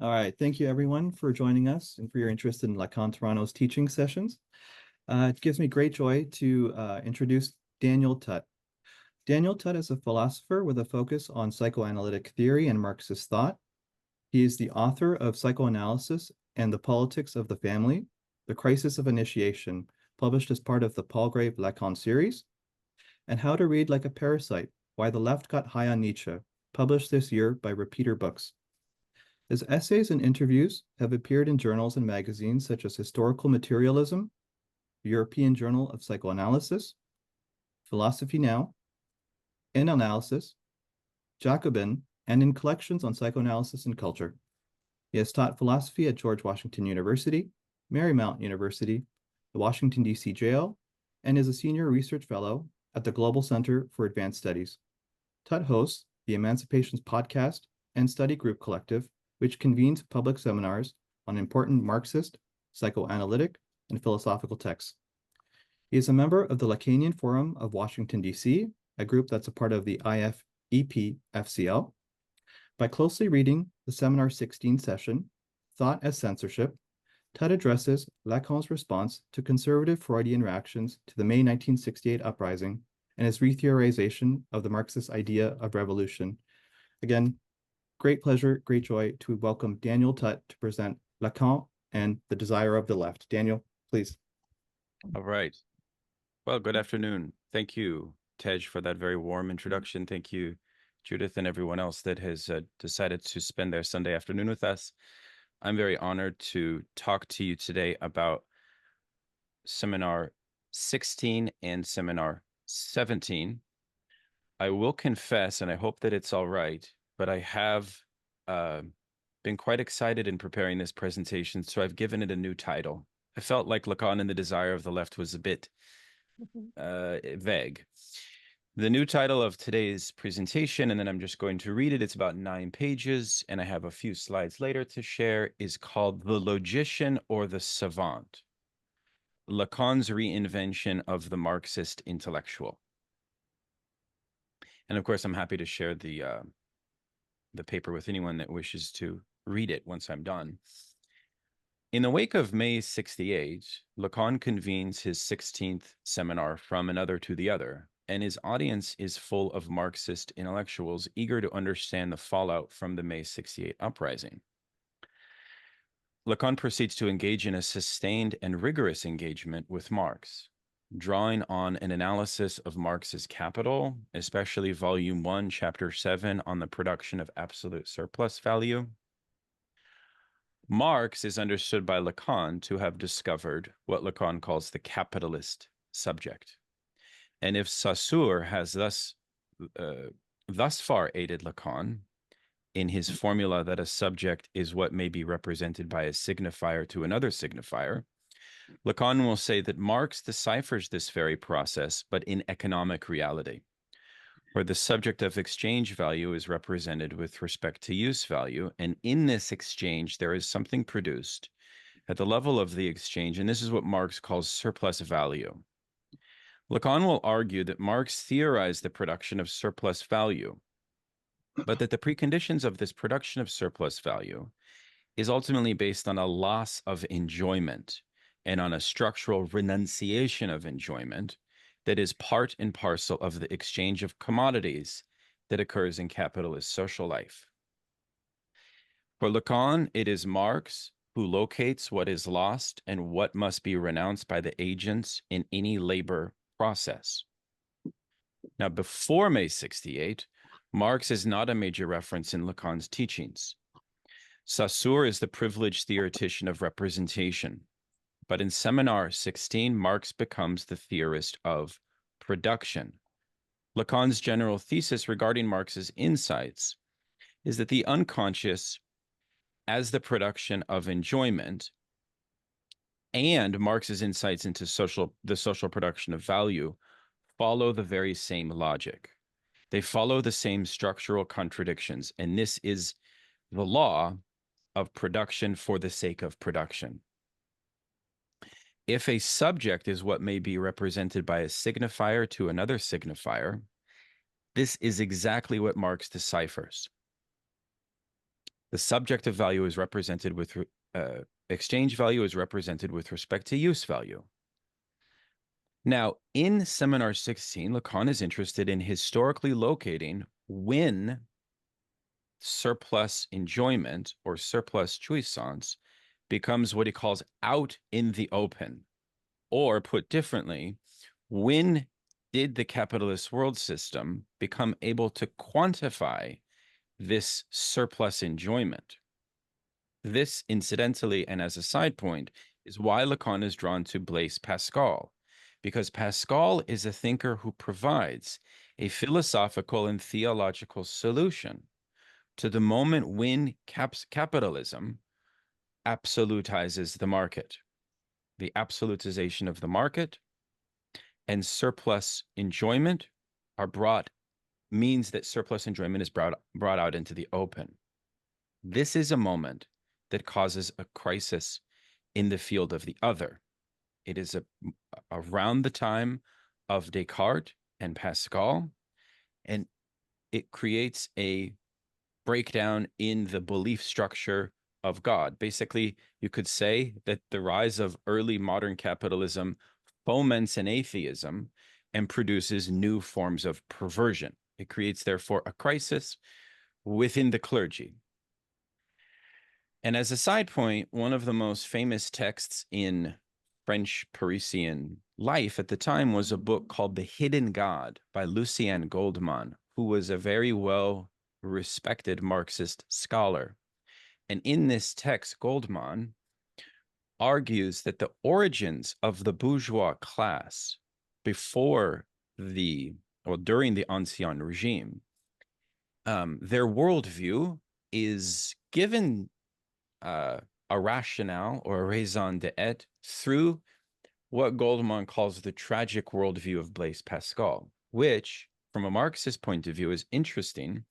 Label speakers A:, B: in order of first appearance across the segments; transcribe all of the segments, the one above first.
A: All right. Thank you, everyone, for joining us and for your interest in Lacan Toronto's teaching sessions. It gives me great joy to introduce Daniel Tutt. Daniel Tutt is a philosopher with a focus on psychoanalytic theory and Marxist thought. He is the author of Psychoanalysis and the Politics of the Family, The Crisis of Initiation, published as part of the Palgrave Lacan series, and How to Read Like a Parasite, Why the Left Got High on Nietzsche, published this year by Repeater Books. His essays and interviews have appeared in journals and magazines such as Historical Materialism, European Journal of Psychoanalysis, Philosophy Now, In Analysis, Jacobin, and in collections on psychoanalysis and culture. He has taught philosophy at George Washington University, Marymount University, the Washington, D.C. Jail, and is a senior research fellow at the Global Center for Advanced Studies. Tutt hosts the Emancipations Podcast and Study Group Collective, which convenes public seminars on important Marxist, psychoanalytic, and philosophical texts. He is a member of the Lacanian Forum of Washington, D.C., a group that's a part of the IFEP-FCL. By closely reading the Seminar 16 session, Thought as Censorship, Tutt addresses Lacan's response to conservative Freudian reactions to the May 1968 uprising and his retheorization of the Marxist idea of revolution. Again, great pleasure, great joy to welcome Daniel Tutt to present Lacan and the Desire of the Left. Daniel, please.
B: All right. Well, good afternoon. Thank you, Tej, for that very warm introduction. Thank you, Judith, and everyone else that has decided to spend their Sunday afternoon with us. I'm very honored to talk to you today about Seminar 16 and Seminar 17. I will confess, and I hope that it's all right, but I have been quite excited in preparing this presentation, so I've given it a new title. I felt like Lacan and the Desire of the Left was a bit vague. The new title of today's presentation, and then I'm just going to read it, it's about 9 pages, and I have a few slides later to share, is called The Logician or the Savant, Lacan's Reinvention of the Marxist Intellectual. And of course, I'm happy to share the paper with anyone that wishes to read it once I'm done. In the wake of May 68, Lacan convenes his 16th seminar From Another to the Other, and his audience is full of Marxist intellectuals eager to understand the fallout from the May 68 uprising. Lacan proceeds to engage in a sustained and rigorous engagement with Marx, drawing on an analysis of Marx's Capital, especially Volume 1, Chapter 7 on the production of absolute surplus value. Marx is understood by Lacan to have discovered what Lacan calls the capitalist subject. And if Saussure has thus far aided Lacan in his formula that a subject is what may be represented by a signifier to another signifier, Lacan will say that Marx deciphers this very process, but in economic reality, where the subject of exchange value is represented with respect to use value. And in this exchange, there is something produced at the level of the exchange, and this is what Marx calls surplus value. Lacan will argue that Marx theorized the production of surplus value, but that the preconditions of this production of surplus value is ultimately based on a loss of enjoyment and on a structural renunciation of enjoyment that is part and parcel of the exchange of commodities that occurs in capitalist social life. For Lacan, it is Marx who locates what is lost and what must be renounced by the agents in any labor process. Now, before May 68, Marx is not a major reference in Lacan's teachings. Saussure is the privileged theoretician of representation. But in Seminar 16, Marx becomes the theorist of production. Lacan's general thesis regarding Marx's insights is that the unconscious, as the production of enjoyment, and Marx's insights into the social production of value follow the very same logic. They follow the same structural contradictions, and this is the law of production for the sake of production. If a subject is what may be represented by a signifier to another signifier, this is exactly what Marx deciphers. The subjective value is represented with exchange value is represented with respect to use value. Now, in Seminar 16, Lacan is interested in historically locating when surplus enjoyment or surplus jouissance becomes what he calls out in the open. Or put differently, when did the capitalist world system become able to quantify this surplus enjoyment? This, incidentally, and as a side point, is why Lacan is drawn to Blaise Pascal, because Pascal is a thinker who provides a philosophical and theological solution to the moment when capitalism absolutizes the market. The absolutization of the market and surplus enjoyment means that surplus enjoyment is brought out into the open. This is a moment that causes a crisis in the field of the other. It is around the time of Descartes and Pascal, and it creates a breakdown in the belief structure of God. Basically, you could say that the rise of early modern capitalism foments an atheism and produces new forms of perversion. It creates, therefore, a crisis within the clergy. And as a side point, one of the most famous texts in French Parisian life at the time was a book called The Hidden God by Lucien Goldmann, who was a very well-respected Marxist scholar. And in this text, Goldmann argues that the origins of the bourgeois class during the Ancien regime, their worldview is given a rationale or a raison d'être through what Goldmann calls the tragic worldview of Blaise Pascal, which, from a Marxist point of view, is interesting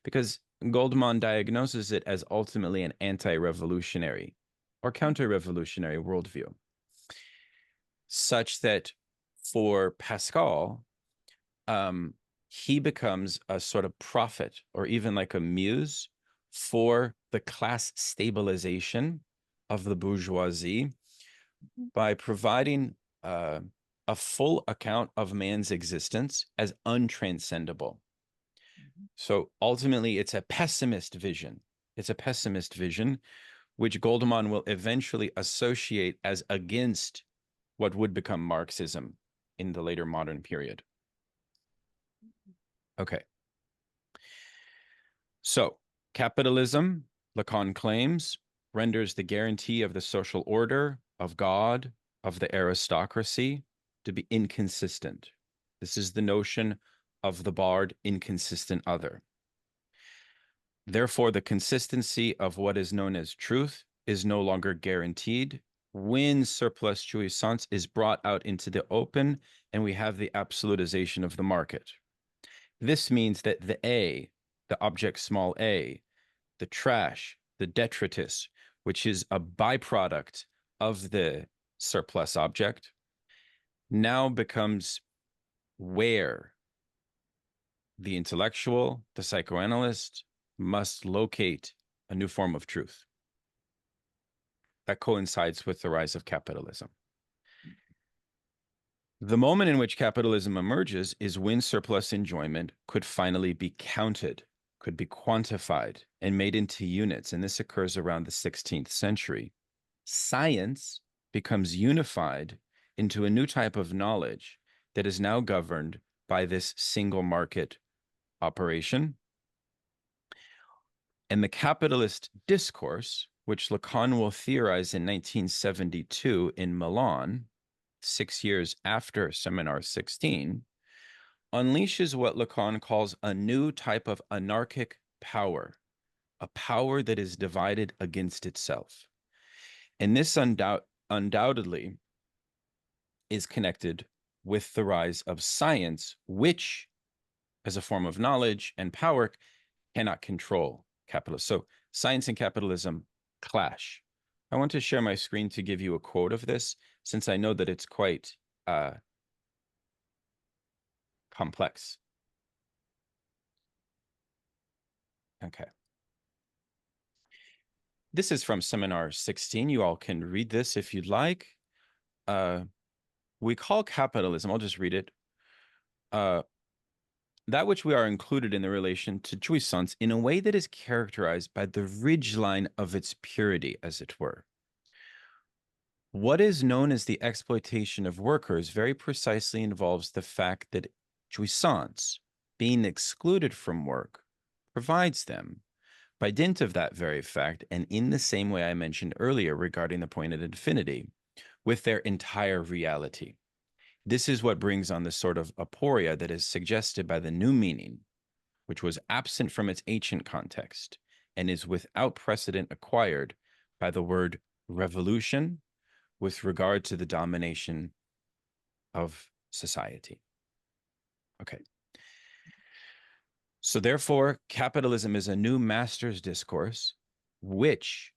B: because Goldmann diagnoses it as ultimately an anti-revolutionary or counter-revolutionary worldview, such that for Pascal, he becomes a sort of prophet or even like a muse for the class stabilization of the bourgeoisie by providing a full account of man's existence as untranscendable. So ultimately, it's a pessimist vision. It's a pessimist vision, which Goldmann will eventually associate as against what would become Marxism in the later modern period. Okay. So capitalism, Lacan claims, renders the guarantee of the social order, of God, of the aristocracy to be inconsistent. This is the notion of the barred inconsistent other. Therefore, the consistency of what is known as truth is no longer guaranteed when surplus jouissance is brought out into the open and we have the absolutization of the market. This means that the object small a, the trash, the detritus, which is a byproduct of the surplus object, now becomes where the intellectual, the psychoanalyst, must locate a new form of truth. That coincides with the rise of capitalism. The moment in which capitalism emerges is when surplus enjoyment could finally be counted, could be quantified, and made into units, and this occurs around the 16th century. Science becomes unified into a new type of knowledge that is now governed by this single market operation. And the capitalist discourse, which Lacan will theorize in 1972 in Milan, 6 years after Seminar 16, unleashes what Lacan calls a new type of anarchic power, a power that is divided against itself. And this undoubtedly is connected with the rise of science, which, as a form of knowledge and power, cannot control capitalism. So science and capitalism clash. I want to share my screen to give you a quote of this, since I know that it's quite complex. Okay. this is from seminar 16. You all can read this if you'd like. We call capitalism, I'll just read it, that which we are included in the relation to jouissance in a way that is characterized by the ridgeline of its purity, as it were. What is known as the exploitation of workers very precisely involves the fact that jouissance, being excluded from work, provides them, by dint of that very fact, and in the same way I mentioned earlier regarding the point at infinity, with their entire reality. This is what brings on the sort of aporia that is suggested by the new meaning, which was absent from its ancient context and is without precedent acquired by the word revolution with regard to the domination of society. Okay. So therefore, capitalism is a new Masters Discourse, which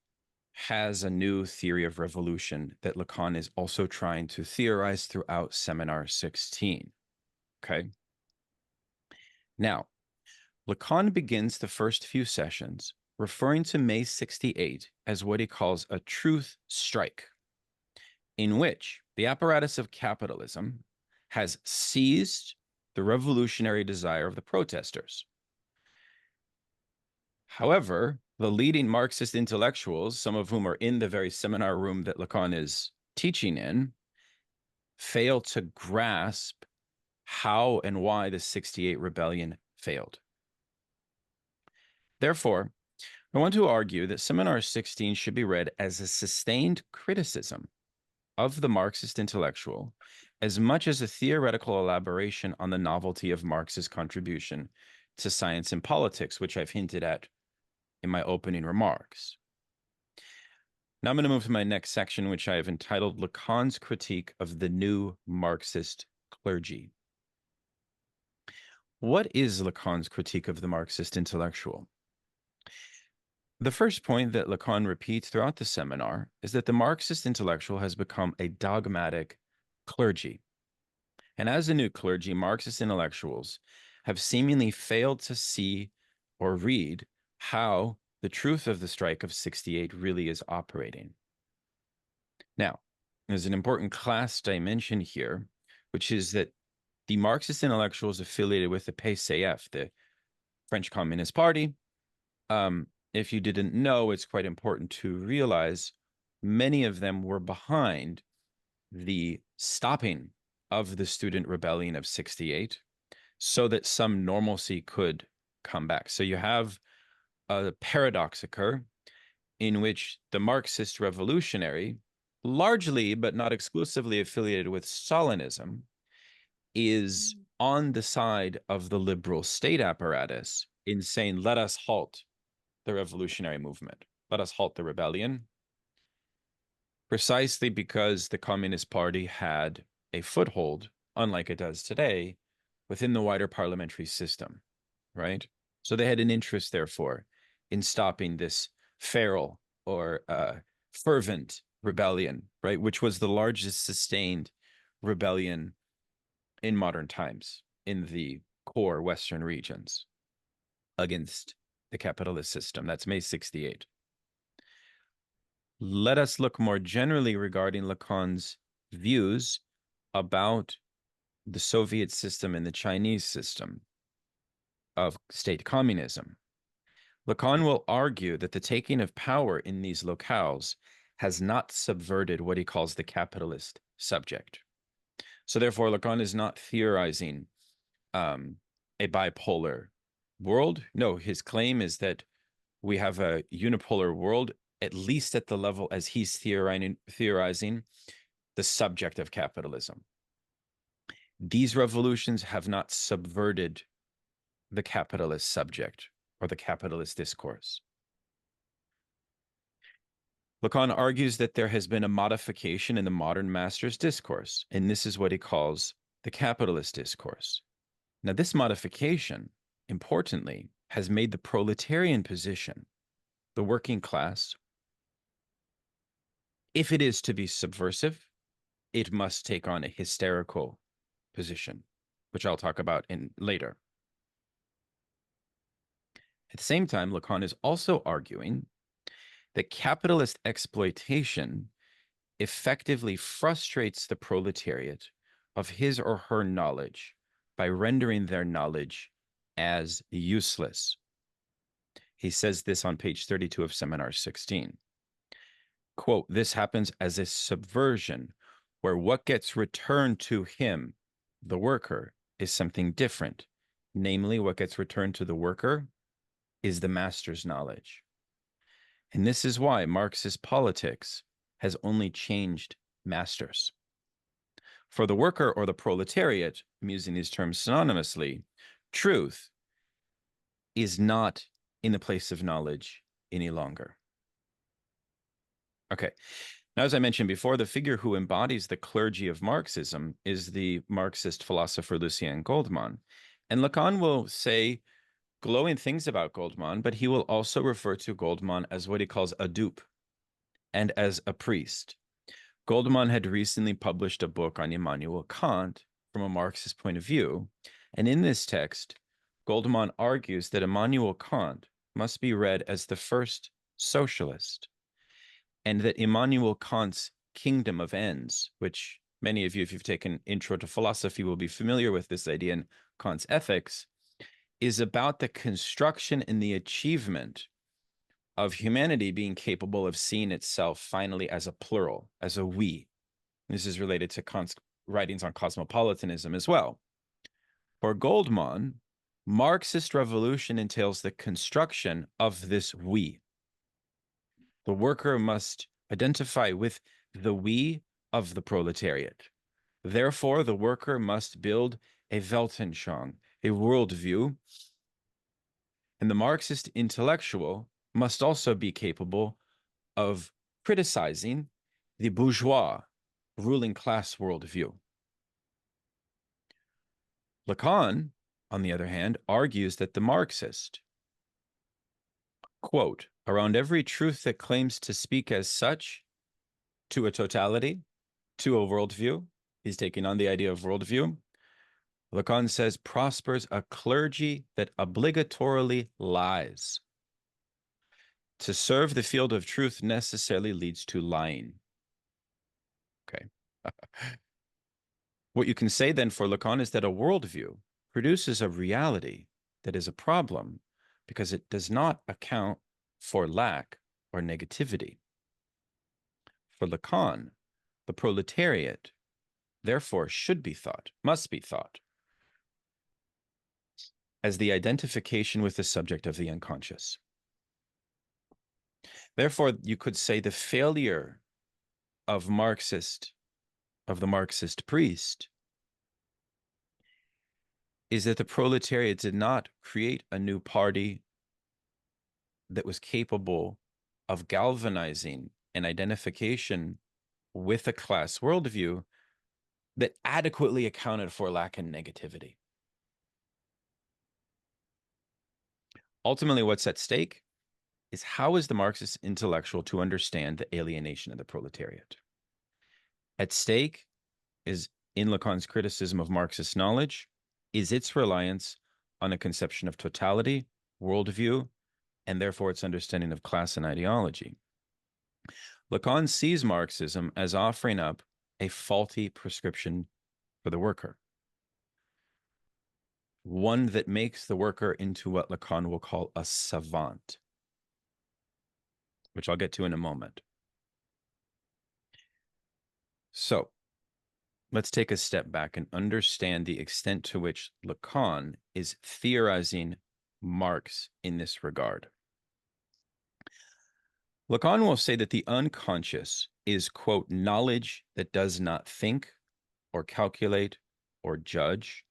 B: has a new theory of revolution that Lacan is also trying to theorize throughout Seminar 16. Okay. Now, Lacan begins the first few sessions referring to May 68 as what he calls a truth strike, in which the apparatus of capitalism has seized the revolutionary desire of the protestors. However, the leading Marxist intellectuals, some of whom are in the very seminar room that Lacan is teaching in, fail to grasp how and why the 68 rebellion failed. Therefore, I want to argue that Seminar 16 should be read as a sustained criticism of the Marxist intellectual, as much as a theoretical elaboration on the novelty of Marx's contribution to science and politics, which I've hinted at in my opening remarks. Now I'm going to move to my next section, which I have entitled Lacan's Critique of the New Marxist Clergy. What is Lacan's critique of the Marxist intellectual? The first point that Lacan repeats throughout the seminar is that the Marxist intellectual has become a dogmatic clergy. And as a new clergy, Marxist intellectuals have seemingly failed to see or read how the truth of the strike of 68 really is operating. Now, there's an important class dimension here, which is that the Marxist intellectuals affiliated with the PCF, the French Communist Party, if you didn't know, it's quite important to realize many of them were behind the stopping of the student rebellion of 68 so that some normalcy could come back. So you have a paradox occur in which the Marxist revolutionary, largely but not exclusively affiliated with Stalinism, is on the side of the liberal state apparatus in saying, let us halt the revolutionary movement. Let us halt the rebellion. Precisely because the Communist Party had a foothold, unlike it does today, within the wider parliamentary system, right? So they had an interest, therefore, in stopping this feral or fervent rebellion, right? Which was the largest sustained rebellion in modern times in the core Western regions against the capitalist system. That's May 68. Let us look more generally regarding Lacan's views about the Soviet system and the Chinese system of state communism. Lacan will argue that the taking of power in these locales has not subverted what he calls the capitalist subject. So therefore, Lacan is not theorizing a bipolar world. No, his claim is that we have a unipolar world, at least at the level as he's theorizing the subject of capitalism. These revolutions have not subverted the capitalist subject or the capitalist discourse. Lacan argues that there has been a modification in the modern Masters Discourse, and this is what he calls the capitalist discourse. Now, this modification, importantly, has made the proletarian position, the working class, if it is to be subversive, it must take on a hysterical position, which I'll talk about later. At the same time, Lacan is also arguing that capitalist exploitation effectively frustrates the proletariat of his or her knowledge by rendering their knowledge as useless. He says this on page 32 of Seminar 16. Quote, this happens as a subversion where what gets returned to him, the worker, is something different. Namely, what gets returned to the worker is the master's knowledge. And this is why Marxist politics has only changed masters. For the worker or the proletariat, I'm using these terms synonymously, truth is not in the place of knowledge any longer. Okay. Now, as I mentioned before, the figure who embodies the clergy of Marxism is the Marxist philosopher Lucien Goldmann. And Lacan will say glowing things about Goldmann, but he will also refer to Goldmann as what he calls a dupe and as a priest. Goldmann had recently published a book on Immanuel Kant from a Marxist point of view. And in this text, Goldmann argues that Immanuel Kant must be read as the first socialist, and that Immanuel Kant's kingdom of ends, which many of you, if you've taken Intro to Philosophy, will be familiar with this idea in Kant's Ethics, is about the construction and the achievement of humanity being capable of seeing itself finally as a plural, as a we. This is related to Kant's writings on cosmopolitanism as well. For Goldmann, Marxist revolution entails the construction of this we. The worker must identify with the we of the proletariat. Therefore, the worker must build a Weltanschauung, a worldview, and the Marxist intellectual must also be capable of criticizing the bourgeois ruling class worldview. Lacan, on the other hand, argues that the Marxist, quote, around every truth that claims to speak as such to a totality, to a worldview, he's taking on the idea of worldview, Lacan says, prospers a clergy that obligatorily lies. To serve the field of truth necessarily leads to lying. Okay. What you can say then for Lacan is that a worldview produces a reality that is a problem because it does not account for lack or negativity. For Lacan, the proletariat, therefore, should be thought, must be thought, as the identification with the subject of the unconscious. Therefore, you could say the failure of the Marxist Priest is that the proletariat did not create a new party that was capable of galvanizing an identification with a class worldview that adequately accounted for lack and negativity. Ultimately, what's at stake is how is the Marxist intellectual to understand the alienation of the proletariat? At stake is, in Lacan's criticism of Marxist knowledge, is its reliance on a conception of totality, worldview, and therefore its understanding of class and ideology. Lacan sees Marxism as offering up a faulty prescription for the worker, one that makes the worker into what Lacan will call a savant, which I'll get to in a moment. So let's take a step back and understand the extent to which Lacan is theorizing Marx in this regard. Lacan will say that the unconscious is, quote, knowledge that does not think or calculate or judge,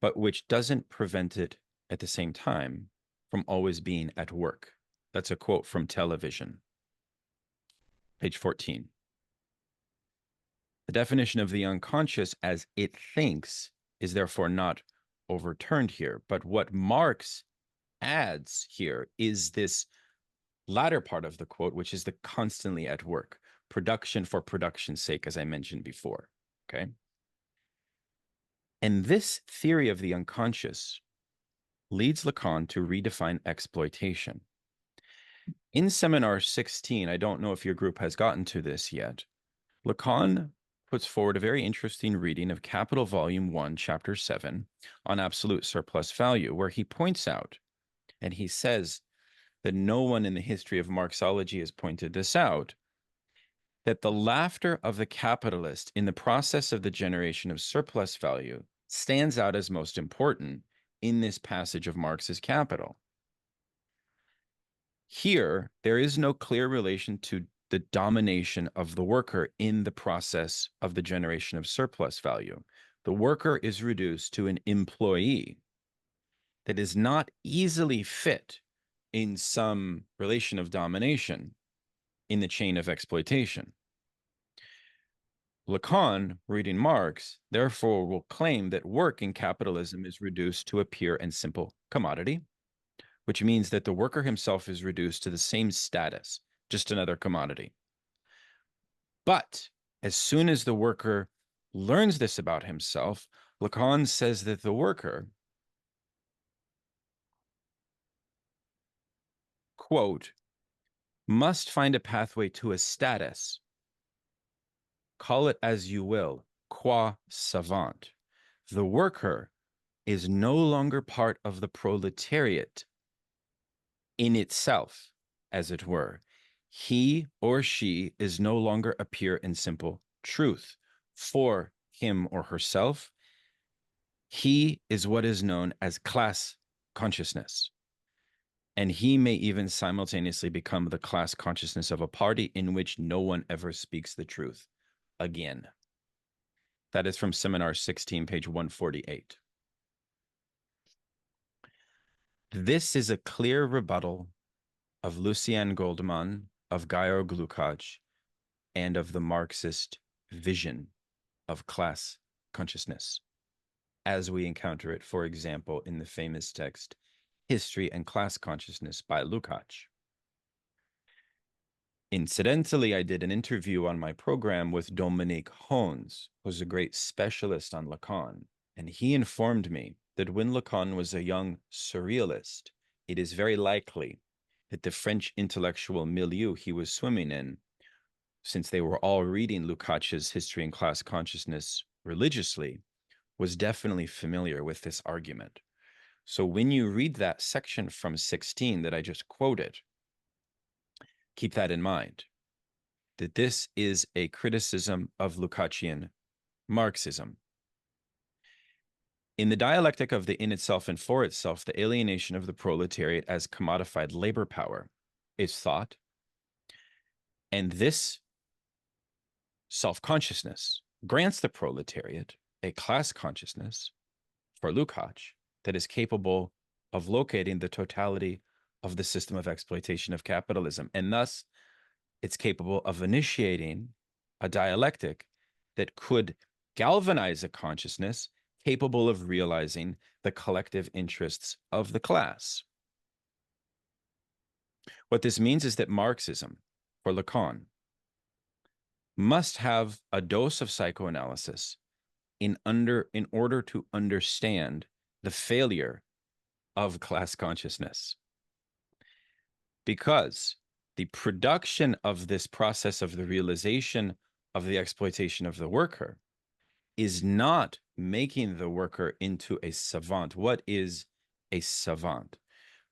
B: but which doesn't prevent it at the same time from always being at work. That's a quote from Television, page 14. The definition of the unconscious as it thinks is therefore not overturned here, but what Marx adds here is this latter part of the quote, which is the constantly at work, production for production's sake, as I mentioned before, okay? And this theory of the unconscious leads Lacan to redefine exploitation. In seminar 16, I don't know if your group has gotten to this yet, Lacan puts forward a very interesting reading of Capital Volume 1, Chapter 7 on absolute surplus value, where he points out, and he says that no one in the history of Marxology has pointed this out, that the laughter of the capitalist in the process of the generation of surplus value stands out as most important in this passage of Marx's Capital. Here, there is no clear relation to the domination of the worker in the process of the generation of surplus value. The worker is reduced to an employee that is not easily fit in some relation of domination in the chain of exploitation. Lacan, reading Marx, therefore will claim that work in capitalism is reduced to a pure and simple commodity, which means that the worker himself is reduced to the same status, just another commodity. But as soon as the worker learns this about himself, Lacan says that the worker, quote, must find a pathway to a status, call it as you will, qua savant. The worker is no longer part of the proletariat in itself, as it were. He or she is no longer a pure and simple truth. For him or herself, he is what is known as class consciousness. And he may even simultaneously become the class consciousness of a party in which no one ever speaks the truth again. That is from Seminar 16, page 148. This is a clear rebuttal of Lucien Goldman, of Georg Lukács, and of the Marxist vision of class consciousness, as we encounter it, for example, in the famous text, History and Class Consciousness by Lukács. Incidentally, I did an interview on my program with Dominique Hones, who's a great specialist on Lacan, and he informed me that when Lacan was a young surrealist, it is very likely that the French intellectual milieu he was swimming in, since they were all reading Lukács's History and Class Consciousness religiously, was definitely familiar with this argument. So when you read that section from 16 that I just quoted, keep that in mind, that this is a criticism of Lukácsian Marxism. In the dialectic of the in itself and for itself, the alienation of the proletariat as commodified labor power is thought, and this self-consciousness grants the proletariat a class consciousness, for Lukács, that is capable of locating the totality of the system of exploitation of capitalism, and thus it's capable of initiating a dialectic that could galvanize a consciousness capable of realizing the collective interests of the class. What this means is that Marxism, for Lacan, must have a dose of psychoanalysis in order to understand the failure of class consciousness. Because the production of this process of the realization of the exploitation of the worker is not making the worker into a savant. What is a savant?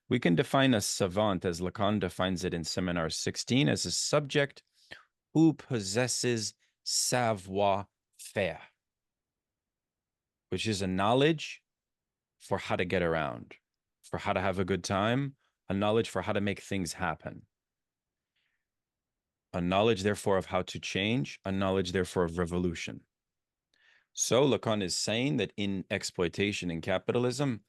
B: We can define a savant, as Lacan defines it in Seminar 16, as a subject who possesses savoir-faire, which is a knowledge for how to get around, for how to have a good time, a knowledge for how to make things happen, a knowledge, therefore, of how to change, a knowledge, therefore, of revolution. So Lacan is saying that in exploitation and capitalism,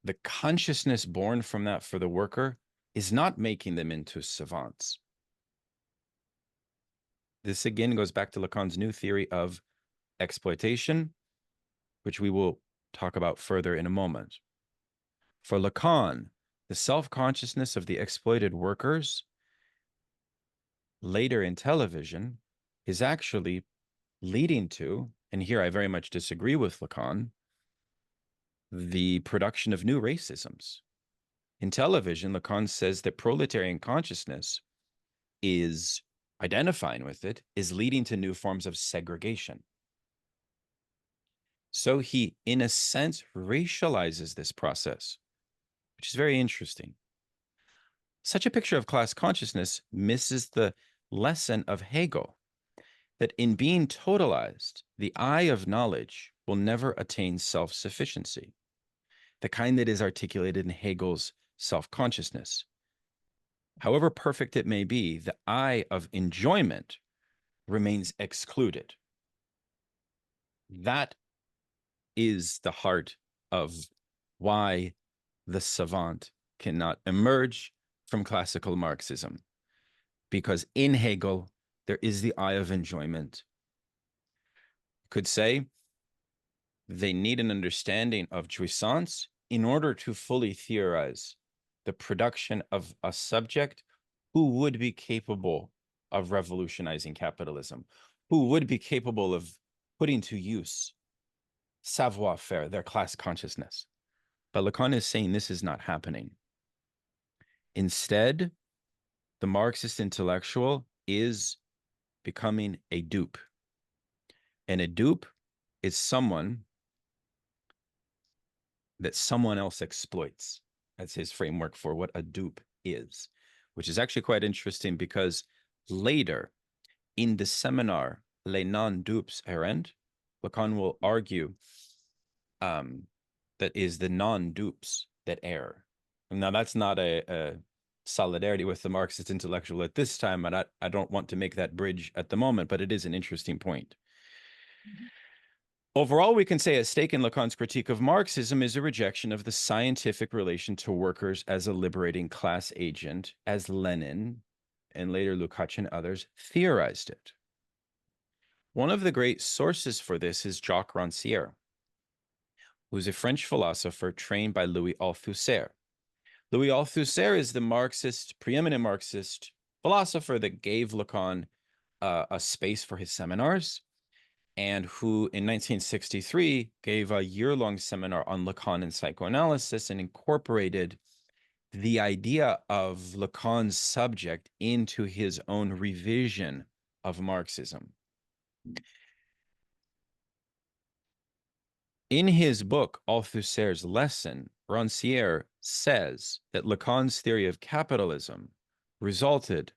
B: the consciousness born from that for the worker is not making them into savants. This again goes back to Lacan's new theory of exploitation, which we will talk about further in a moment. For Lacan, the self-consciousness of the exploited workers later in television is actually leading to, and here I very much disagree with Lacan, the production of new racisms In Television, Lacan says that proletarian consciousness is identifying with it, is leading to new forms of segregation. So he, in a sense, racializes this process, which is very interesting. Such a picture of class consciousness misses the lesson of Hegel, that in being totalized, the eye of knowledge will never attain self-sufficiency, the kind that is articulated in Hegel's self-consciousness. However perfect it may be, the eye of enjoyment remains excluded. That is the heart of why the savant cannot emerge from classical Marxism, because in Hegel, there is the eye of enjoyment. You could say they need an understanding of jouissance in order to fully theorize the production of a subject who would be capable of revolutionizing capitalism, who would be capable of putting to use savoir-faire, their class consciousness. But Lacan is saying this is not happening. Instead, the Marxist intellectual is becoming a dupe. And a dupe is someone that someone else exploits. That's his framework for what a dupe is, which is actually quite interesting because later in the seminar, Les non-dupes errent, Lacan will argue that is the non-dupes that err. Now, that's not a solidarity with the Marxist intellectual at this time, and I don't want to make that bridge at the moment, but it is an interesting point. Overall, we can say at stake in Lacan's critique of Marxism is a rejection of the scientific relation to workers as a liberating class agent, as Lenin and later Lukács and others theorized it. One of the great sources for this is Jacques Rancière, who's a French philosopher trained by Louis Althusser. Louis Althusser is the preeminent Marxist philosopher that gave Lacan a space for his seminars, and who in 1963 gave a year-long seminar on Lacan and psychoanalysis and incorporated the idea of Lacan's subject into his own revision of Marxism. In his book, Althusser's Lesson, Rancière says that Lacan's theory of capitalism resulted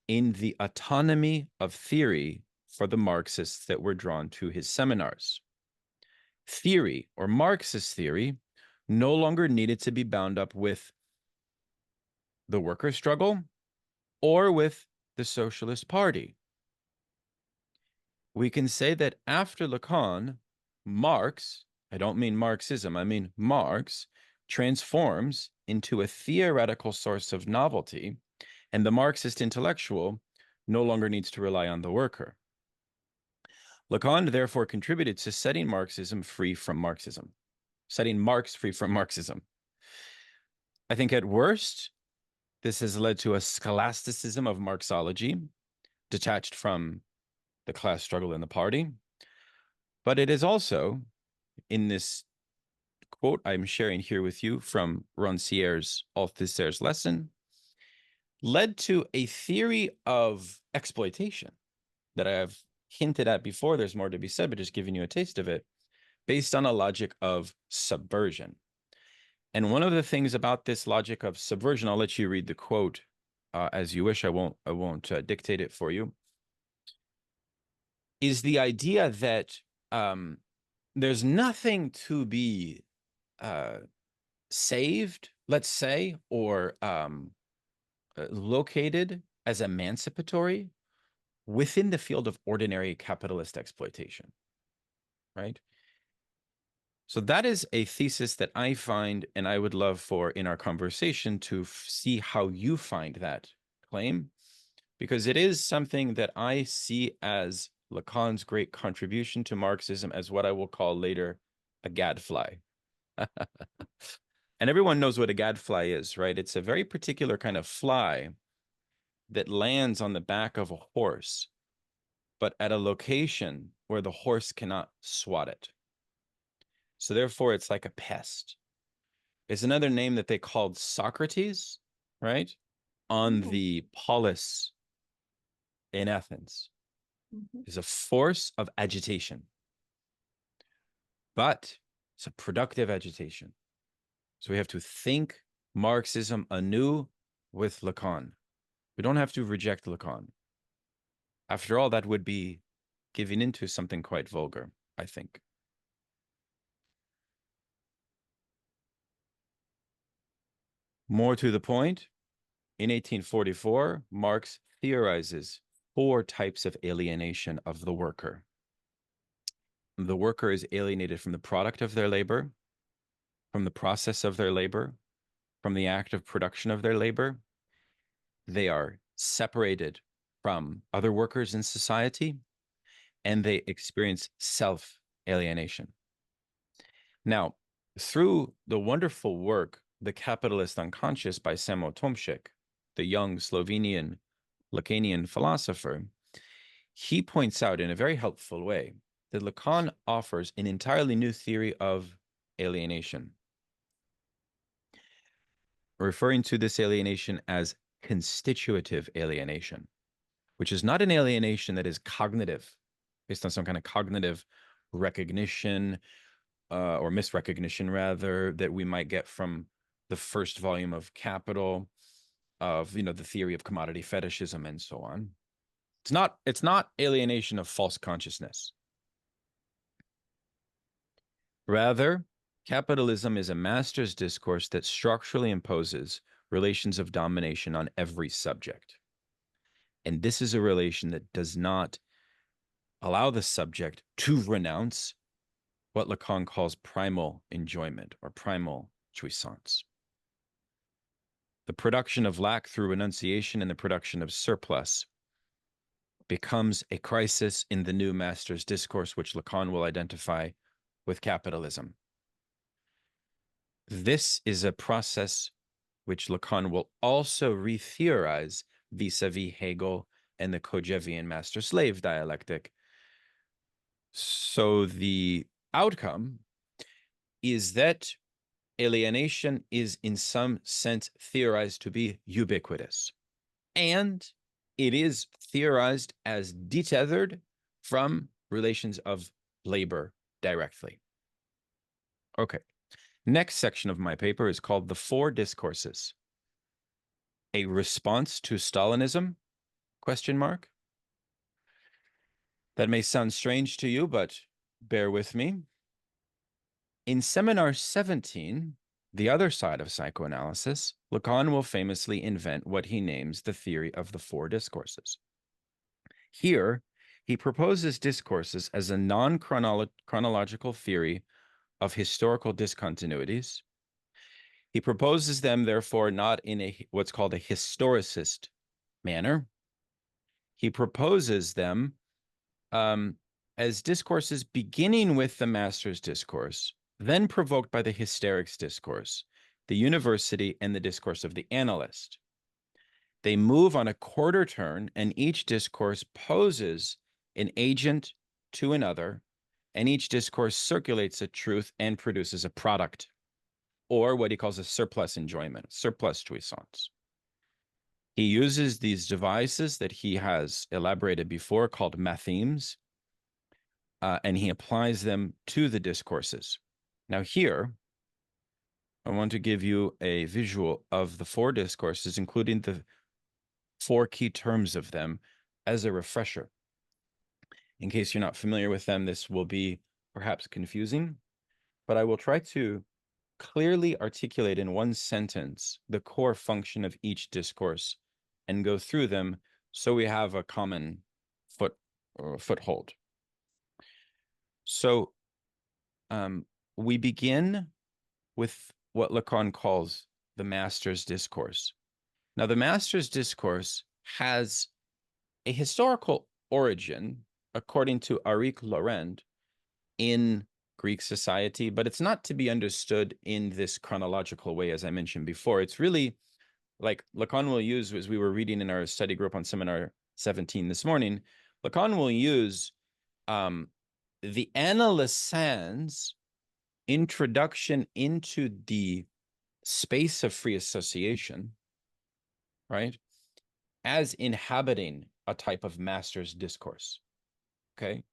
B: in the autonomy of theory for the Marxists that were drawn to his seminars. Theory, or Marxist theory, no longer needed to be bound up with the worker struggle or with the Socialist Party. We can say that after Lacan, Marx, I don't mean Marxism, I mean Marx, transforms into a theoretical source of novelty, and the Marxist intellectual no longer needs to rely on the worker. Lacan therefore contributed to setting Marxism free from Marxism, setting Marx free from Marxism. I think at worst, this has led to a scholasticism of Marxology, detached from the class struggle in the party. But it is also, in this quote I'm sharing here with you from Rancière's Althusser's Lesson, led to a theory of exploitation that I have hinted at before. There's more to be said, but just giving you a taste of it, based on a logic of subversion. And one of the things about this logic of subversion, I'll let you read the quote as you wish. I won't dictate it for you, is the idea that there's nothing to be saved, let's say, or located as emancipatory within the field of ordinary capitalist exploitation, right? So that is a thesis that I find, and I would love for in our conversation to see how you find that claim, because it is something that I see as Lacan's great contribution to Marxism as what I will call later a gadfly. And everyone knows what a gadfly is, right? It's a very particular kind of fly that lands on the back of a horse, but at a location where the horse cannot swat it. So therefore, it's like a pest. is another name that they called Socrates, right? On the polis in Athens, is a force of agitation. But it's a productive agitation. So we have to think Marxism anew with Lacan. We don't have to reject Lacan. After all, that would be giving into something quite vulgar, I think. More to the point, in 1844, Marx theorizes 4 types of alienation of the worker. The worker is alienated from the product of their labor, from the process of their labor, from the act of production of their labor. They are separated from other workers in society, and they experience self-alienation. Now, through the wonderful work, The Capitalist Unconscious by Samo Tomšek, the young Slovenian Lacanian philosopher, he points out in a very helpful way that Lacan offers an entirely new theory of alienation, referring to this alienation as constitutive alienation, which is not an alienation that is cognitive, based on some kind of cognitive recognition or misrecognition, rather, that we might get from the first volume of Capital, of the theory of commodity fetishism and so on. It's not alienation of false consciousness. Rather, capitalism is a master's discourse that structurally imposes relations of domination on every subject. And this is a relation that does not allow the subject to renounce what Lacan calls primal enjoyment or primal jouissance. The production of lack through renunciation and the production of surplus becomes a crisis in the new Masters Discourse, which Lacan will identify with capitalism. This is a process which Lacan will also re-theorize vis-a-vis Hegel and the Kojevian master-slave dialectic. So the outcome is that alienation is in some sense theorized to be ubiquitous, and it is theorized as detethered from relations of labor directly. Okay, next section of my paper is called The Four Discourses, a response to Stalinism, ? That may sound strange to you, but bear with me. In Seminar 17, the other side of psychoanalysis, Lacan will famously invent what he names the theory of the four discourses. Here, he proposes discourses as a non-chronological theory of historical discontinuities. He proposes them, therefore, not in what's called a historicist manner. He proposes them as discourses beginning with the Masters Discourse, then provoked by the Hysterics Discourse, the University, and the Discourse of the Analyst. They move on a quarter turn, and each discourse poses an agent to another, and each discourse circulates a truth and produces a product, or what he calls a surplus enjoyment, surplus jouissance. He uses these devices that he has elaborated before called mathemes, and he applies them to the discourses. Now here, I want to give you a visual of the four discourses, including the four key terms of them as a refresher. In case you're not familiar with them, this will be perhaps confusing, but I will try to clearly articulate in one sentence the core function of each discourse and go through them so we have a common foothold. So we begin with what Lacan calls the Masters Discourse. Now, the Masters Discourse has a historical origin, according to Arik Laurent, in Greek society, but it's not to be understood in this chronological way, as I mentioned before. It's really like Lacan will use, as we were reading in our study group on Seminar 17 this morning, Lacan will use the Anna Lassan's introduction into the space of free association, right, as inhabiting a type of Masters Discourse. Okay.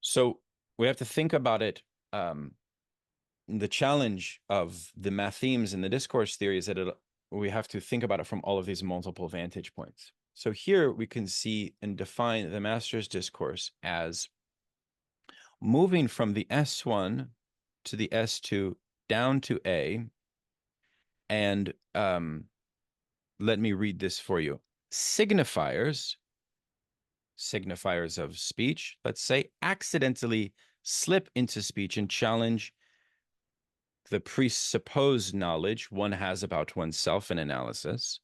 B: So we have to think about it. The challenge of the mathemes and the discourse theory is that we have to think about it from all of these multiple vantage points. So here we can see and define the Masters Discourse as moving from the S1 to the S2 down to A. And let me read this for you. Signifiers of speech, let's say, accidentally slip into speech and challenge the presupposed knowledge one has about oneself in analysis,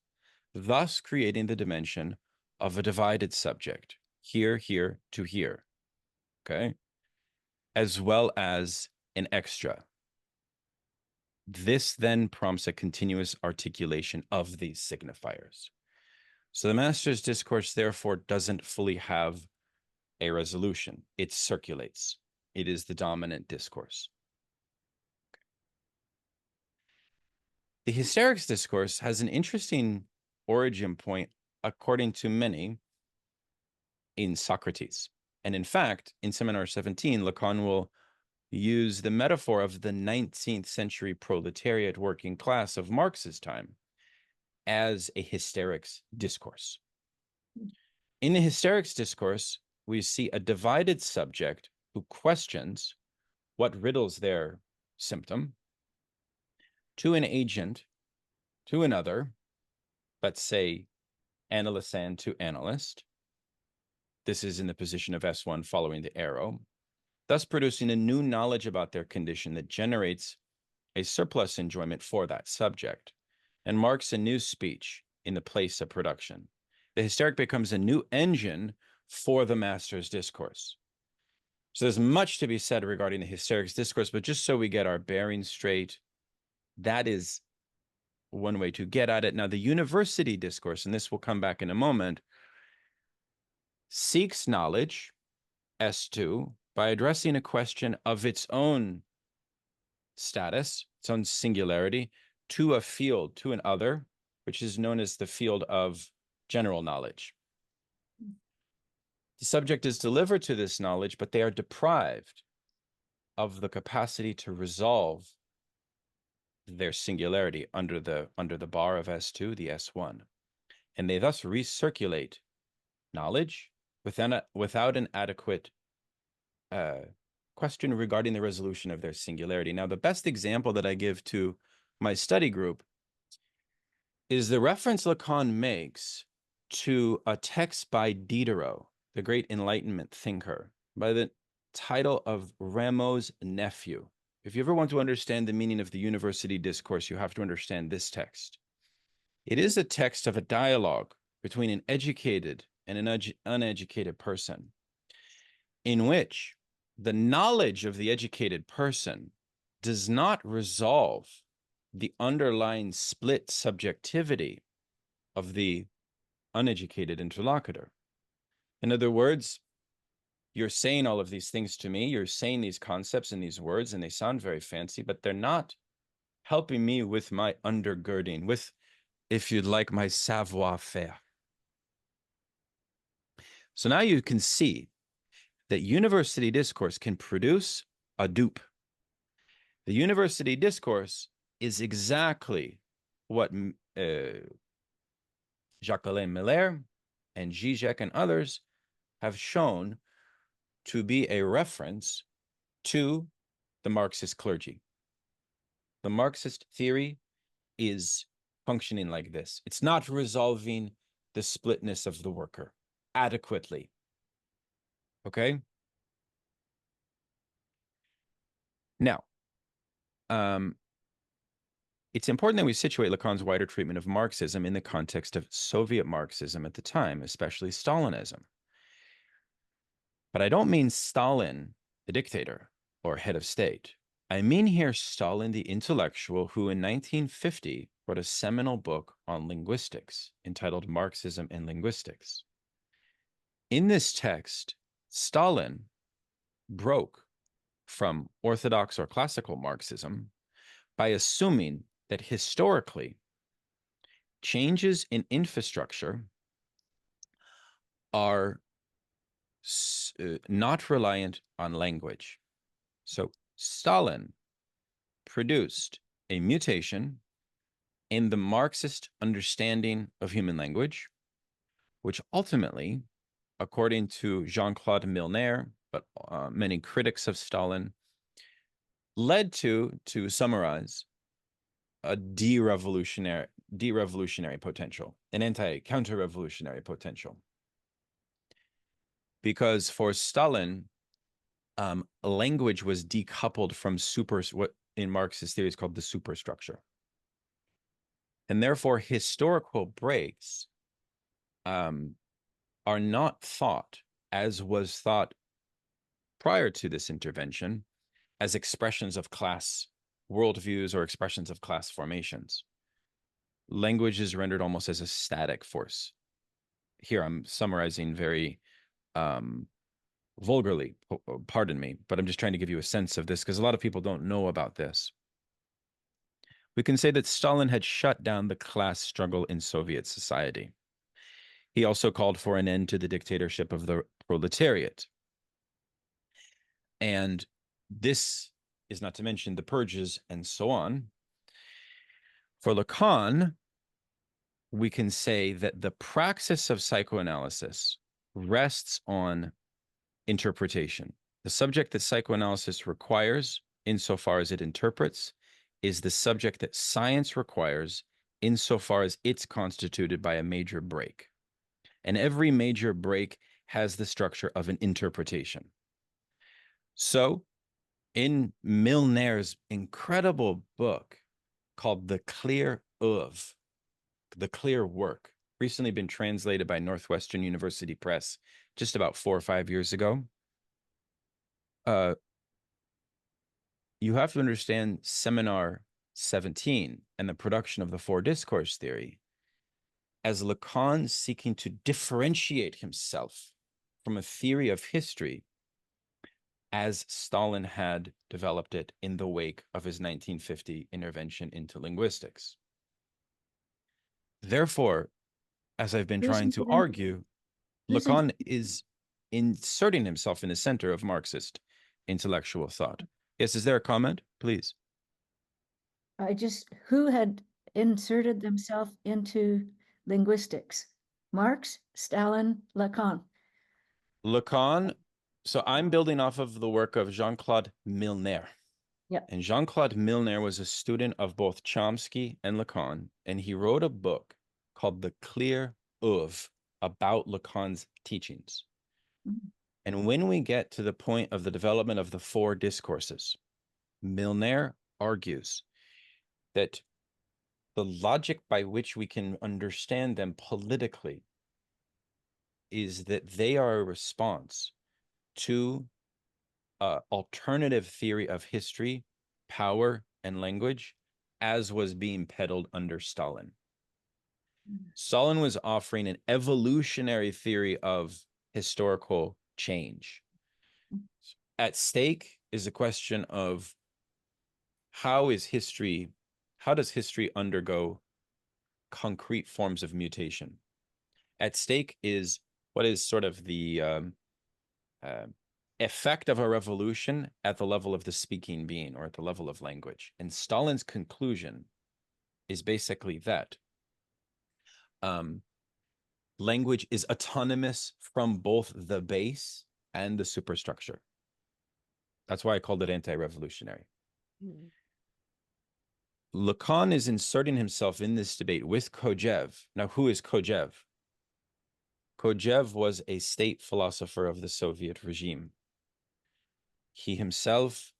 B: thus creating the dimension of a divided subject, here, here to here, okay, as well as an extra. This then prompts a continuous articulation of these signifiers. So the Master's Discourse, therefore, doesn't fully have a resolution. It circulates. It is the dominant discourse. The Hysterics Discourse has an interesting origin point, according to many, in Socrates. And in fact, in Seminar 17, Lacan will use the metaphor of the 19th century proletariat working class of Marx's time as a hysterics discourse. In the Hysterics Discourse, we see a divided subject who questions what riddles their symptom to an agent, to another, let's say analysand to analyst. This is in the position of S1 following the arrow, thus producing a new knowledge about their condition that generates a surplus enjoyment for that subject and marks a new speech in the place of production. The hysteric becomes a new engine for the Master's Discourse. So there's much to be said regarding the Hysterics Discourse, but just so we get our bearings straight, that is one way to get at it. Now, the University Discourse, and this will come back in a moment, seeks knowledge, S2, by addressing a question of its own status, its own singularity, to a field, to an other, which is known as the field of general knowledge. The subject is delivered to this knowledge, but they are deprived of the capacity to resolve their singularity under the bar of S2, the S1. And they thus recirculate knowledge without an adequate question regarding the resolution of their singularity. Now, the best example that I give to my study group is the reference Lacan makes to a text by Diderot, the great Enlightenment thinker, by the title of Rameau's Nephew. If you ever want to understand the meaning of the University Discourse, you have to understand this text. It is a text of a dialogue between an educated and an uneducated person, in which the knowledge of the educated person does not resolve the underlying split subjectivity of the uneducated interlocutor. In other words, you're saying all of these things to me, you're saying these concepts and these words, and they sound very fancy, but they're not helping me with my undergirding, with, if you'd like, my savoir-faire. So now you can see that University Discourse can produce a dupe. The University Discourse is exactly what Jacques-Alain Miller and Zizek and others have shown to be a reference to the Marxist clergy. The Marxist theory is functioning like this. It's not resolving the splitness of the worker adequately. Okay? Now, it's important that we situate Lacan's wider treatment of Marxism in the context of Soviet Marxism at the time, especially Stalinism. But I don't mean Stalin, the dictator or head of state. I mean here Stalin, the intellectual, who in 1950 wrote a seminal book on linguistics entitled Marxism and Linguistics. In this text, Stalin broke from orthodox or classical Marxism by assuming that historically changes in infrastructure are not reliant on language. So Stalin produced a mutation in the Marxist understanding of human language, which ultimately, according to Jean-Claude Milner, but many critics of Stalin, led to summarize, a de-revolutionary potential, an anti-counter-revolutionary potential. Because for Stalin, language was decoupled from what in Marxist theory is called the superstructure. And therefore, historical breaks are not thought, as was thought prior to this intervention, as expressions of class worldviews or expressions of class formations. Language is rendered almost as a static force. Here I'm summarizing very vulgarly, pardon me, but I'm just trying to give you a sense of this because a lot of people don't know about this. We can say that Stalin had shut down the class struggle in Soviet society. He also called for an end to the dictatorship of the proletariat. And this is not to mention the purges and so on. For Lacan, we can say that the praxis of psychoanalysis rests on interpretation. The subject that psychoanalysis requires, insofar as it interprets, is the subject that science requires, insofar as it's constituted by a major break. And every major break has the structure of an interpretation. So, in Milner's incredible book called The Clear Oeuvre, The Clear Work, recently been translated by Northwestern University Press just about 4 or 5 years ago, you have to understand Seminar 17 and the production of the Four Discourse theory as Lacan seeking to differentiate himself from a theory of history as Stalin had developed it in the wake of his 1950 intervention into linguistics. Therefore, as I've been trying to argue, Lacan is inserting himself in the center of Marxist intellectual thought. Yes, is there a comment, please?
C: Who had inserted themselves into linguistics? Marx, Stalin, Lacan.
B: Lacan, so I'm building off of the work of Jean-Claude Milner.
C: Yeah.
B: And Jean-Claude Milner was a student of both Chomsky and Lacan, and he wrote a book called The Clear Oeuvre about Lacan's teachings. Mm-hmm. And when we get to the point of the development of the four discourses, Milner argues that the logic by which we can understand them politically is that they are a response to alternative theory of history, power, and language, as was being peddled under Stalin. Stalin was offering an evolutionary theory of historical change. At stake is a question of how does history undergo concrete forms of mutation? At stake is what is sort of the effect of a revolution at the level of the speaking being or at the level of language. And Stalin's conclusion is basically that language is autonomous from both the base and the superstructure. That's why I called it anti-revolutionary. Mm-hmm. Lacan is inserting himself in this debate with Kojève. Now, who is Kojève? Kojève was a state philosopher of the Soviet regime. He himself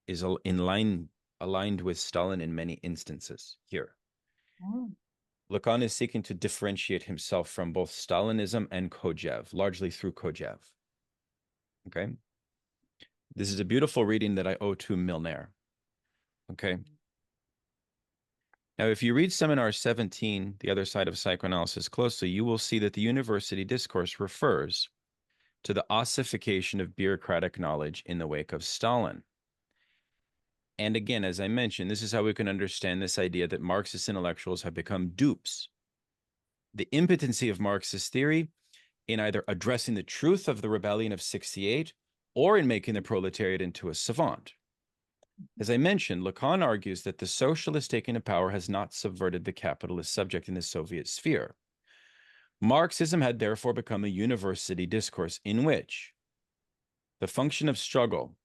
B: is aligned with Stalin in many instances here. Oh. Lacan is seeking to differentiate himself from both Stalinism and Kojève, largely through Kojève. Okay? This is a beautiful reading that I owe to Milner. Okay? Now, if you read Seminar 17, The Other Side of Psychoanalysis, closely, you will see that the university discourse refers to the ossification of bureaucratic knowledge in the wake of Stalin. And again, as I mentioned, this is how we can understand this idea that Marxist intellectuals have become dupes. The impotency of Marxist theory in either addressing the truth of the rebellion of 68 or in making the proletariat into a savant. As I mentioned, Lacan argues that the socialist taking of power has not subverted the capitalist subject in the Soviet sphere. Marxism had therefore become a university discourse in which the function of struggle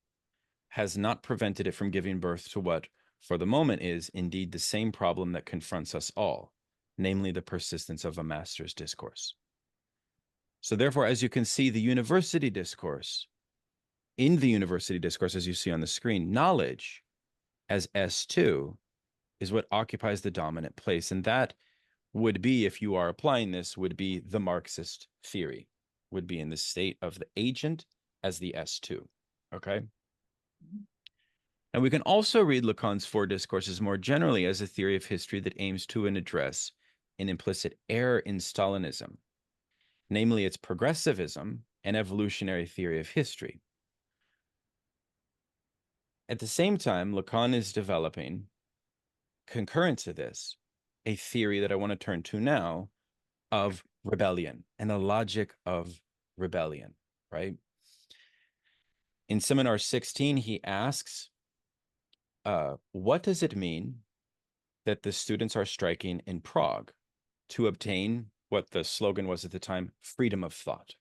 B: has not prevented it from giving birth to what, for the moment, is indeed the same problem that confronts us all, namely the persistence of a Masters Discourse. So therefore, as you can see, in the university discourse, as you see on the screen, knowledge as S2 is what occupies the dominant place. And that would be, if you are applying this, would be the Marxist theory, would be in the state of the agent as the S2, okay? And we can also read Lacan's four discourses more generally as a theory of history that aims to address an implicit error in Stalinism, namely its progressivism and evolutionary theory of history. At the same time, Lacan is developing, concurrent to this, a theory that I want to turn to now of rebellion and the logic of rebellion, right? In Seminar 16, he asks, what does it mean that the students are striking in Prague to obtain what the slogan was at the time, freedom of thought?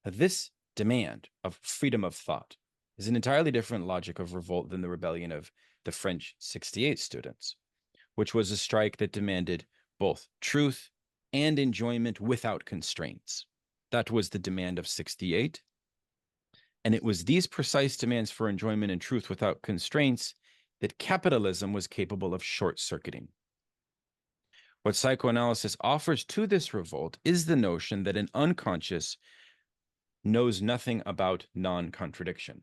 B: This demand of freedom of thought is an entirely different logic of revolt than the rebellion of the French 68 students, which was a strike that demanded both truth and enjoyment without constraints. That was the demand of 68. And it was these precise demands for enjoyment and truth without constraints that capitalism was capable of short-circuiting. What psychoanalysis offers to this revolt is the notion that an unconscious knows nothing about non-contradiction.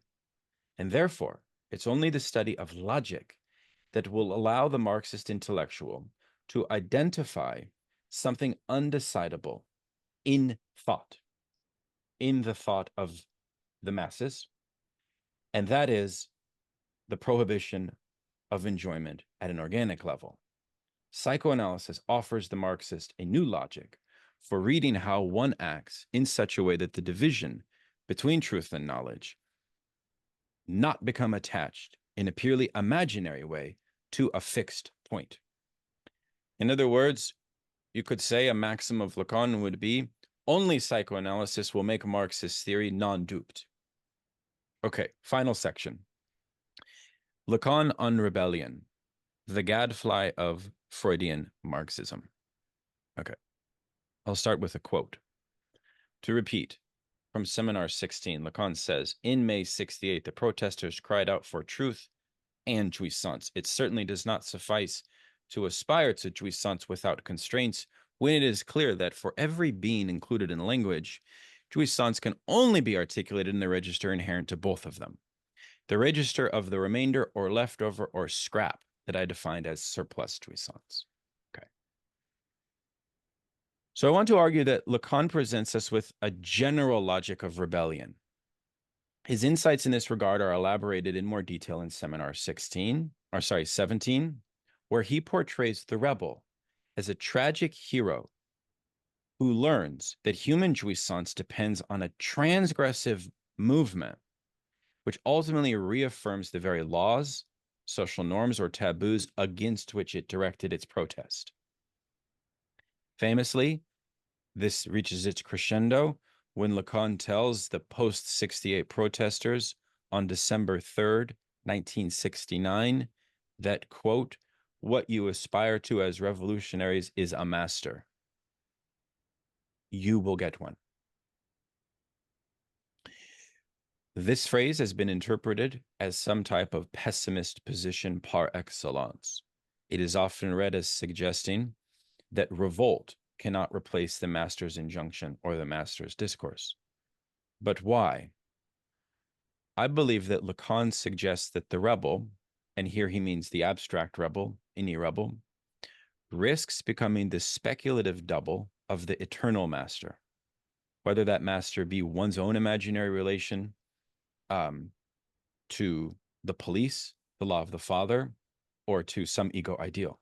B: And therefore, it's only the study of logic that will allow the Marxist intellectual to identify something undecidable in thought, in the thought of the masses, and that is the prohibition of enjoyment at an organic level. Psychoanalysis offers the Marxist a new logic for reading how one acts in such a way that the division between truth and knowledge not become attached in a purely imaginary way to a fixed point. In other words, you could say a maxim of Lacan would be, only psychoanalysis will make Marxist theory non-duped. Okay, final section. Lacan on rebellion, the gadfly of Freudian Marxism. Okay, I'll start with a quote. To repeat, from Seminar 16, Lacan says, in May 68, the protesters cried out for truth and jouissance. It certainly does not suffice to aspire to jouissance without constraints when it is clear that for every being included in language, jouissance can only be articulated in the register inherent to both of them. The register of the remainder or leftover or scrap that I defined as surplus jouissance. Okay. So I want to argue that Lacan presents us with a general logic of rebellion. His insights in this regard are elaborated in more detail in Seminar 17, where he portrays the rebel as a tragic hero who learns that human jouissance depends on a transgressive movement, which ultimately reaffirms the very laws, social norms, or taboos against which it directed its protest. Famously, this reaches its crescendo when Lacan tells the post-68 protesters on December 3rd, 1969, that, quote, what you aspire to as revolutionaries is a master. You will get one. This phrase has been interpreted as some type of pessimist position par excellence. It is often read as suggesting that revolt cannot replace the master's injunction or the master's discourse. But why? I believe that Lacan suggests that the rebel, and here he means the abstract rebel, any rebel, risks becoming the speculative double of the eternal master, whether that master be one's own imaginary relation to the police the law of the father, or to some ego ideal.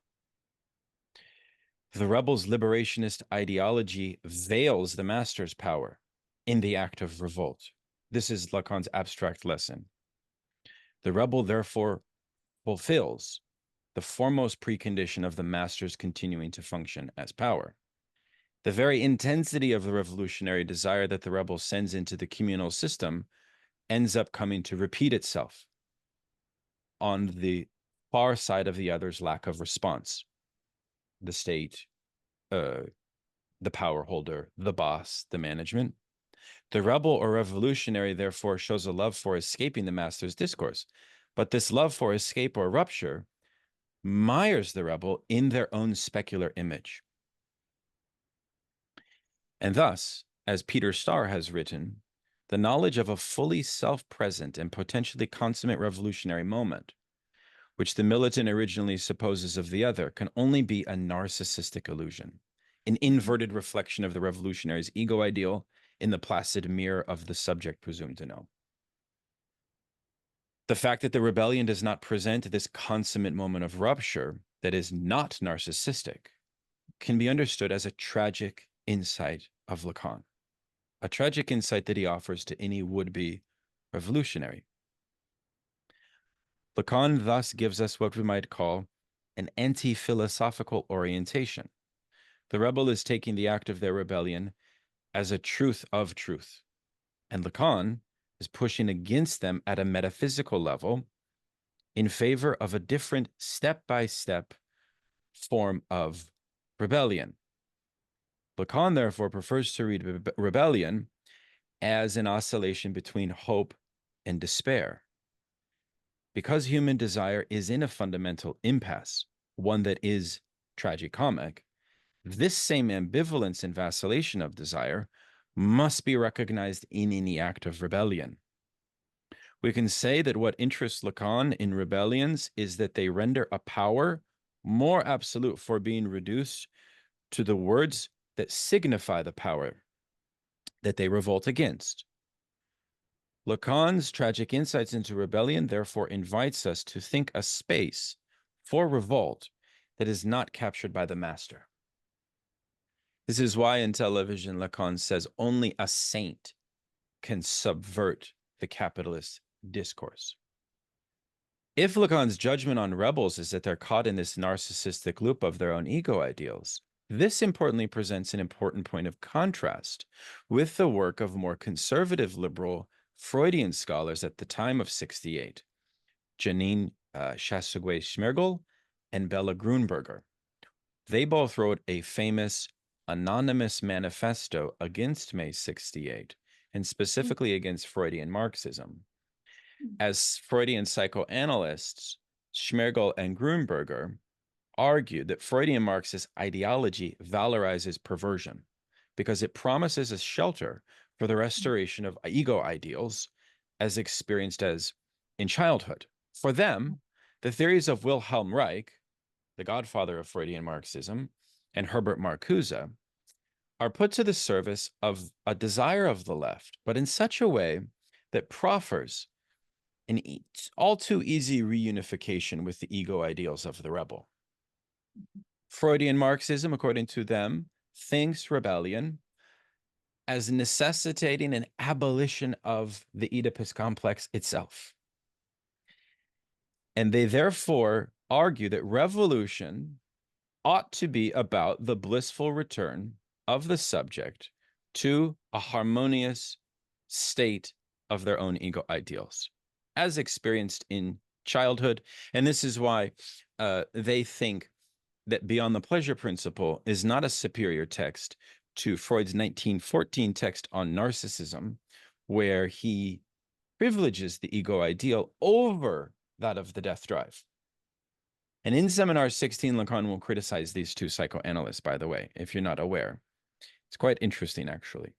B: The rebel's liberationist ideology veils the master's power in the act of revolt. This is Lacan's abstract lesson. The rebel, therefore, fulfills the foremost precondition of the master's continuing to function as power. The very intensity of the revolutionary desire that the rebel sends into the communal system ends up coming to repeat itself on the far side of the other's lack of response. The state, the power holder, the boss, the management. The rebel or revolutionary, therefore, shows a love for escaping the master's discourse. But this love for escape or rupture mires the rebel in their own specular image. And thus, as Peter Starr has written, the knowledge of a fully self-present and potentially consummate revolutionary moment, which the militant originally supposes of the other, can only be a narcissistic illusion, an inverted reflection of the revolutionary's ego ideal in the placid mirror of the subject presumed to know. The fact that the rebellion does not present this consummate moment of rupture that is not narcissistic can be understood as a tragic insight of Lacan, a tragic insight that he offers to any would-be revolutionary. Lacan thus gives us what we might call an anti-philosophical orientation. The rebel is taking the act of their rebellion as a truth of truth, and Lacan is pushing against them at a metaphysical level in favor of a different step-by-step form of rebellion. Lacan, therefore, prefers to read rebellion as an oscillation between hope and despair. Because human desire is in a fundamental impasse, one that is tragicomic, this same ambivalence and vacillation of desire must be recognized in any act of rebellion. We can say that what interests Lacan in rebellions is that they render a power more absolute for being reduced to the words that signify the power that they revolt against. Lacan's tragic insights into rebellion therefore invites us to think a space for revolt that is not captured by the master. This is why in television, Lacan says only a saint can subvert the capitalist discourse. If Lacan's judgment on rebels is that they're caught in this narcissistic loop of their own ego ideals, this importantly presents an important point of contrast with the work of more conservative liberal Freudian scholars at the time of '68, Janine Chasseguet-Schmergel and Bella Grunberger. They both wrote a famous anonymous manifesto against May '68, and specifically against Freudian Marxism. As Freudian psychoanalysts, Schmergel and Grunberger argued that Freudian Marxist ideology valorizes perversion because it promises a shelter for the restoration of ego ideals as experienced as in childhood. For them, the theories of Wilhelm Reich, the godfather of Freudian Marxism, and Herbert Marcuse are put to the service of a desire of the left, but in such a way that proffers an all too easy reunification with the ego ideals of the rebel. Freudian Marxism, according to them, thinks rebellion as necessitating an abolition of the Oedipus complex itself. And they therefore argue that revolution ought to be about the blissful return of the subject to a harmonious state of their own ego ideals, as experienced in childhood. And this is why they think that Beyond the Pleasure Principle is not a superior text to Freud's 1914 text on narcissism, where he privileges the ego ideal over that of the death drive. And in Seminar 16, Lacan will criticize these two psychoanalysts, by the way, if you're not aware. It's quite interesting, actually.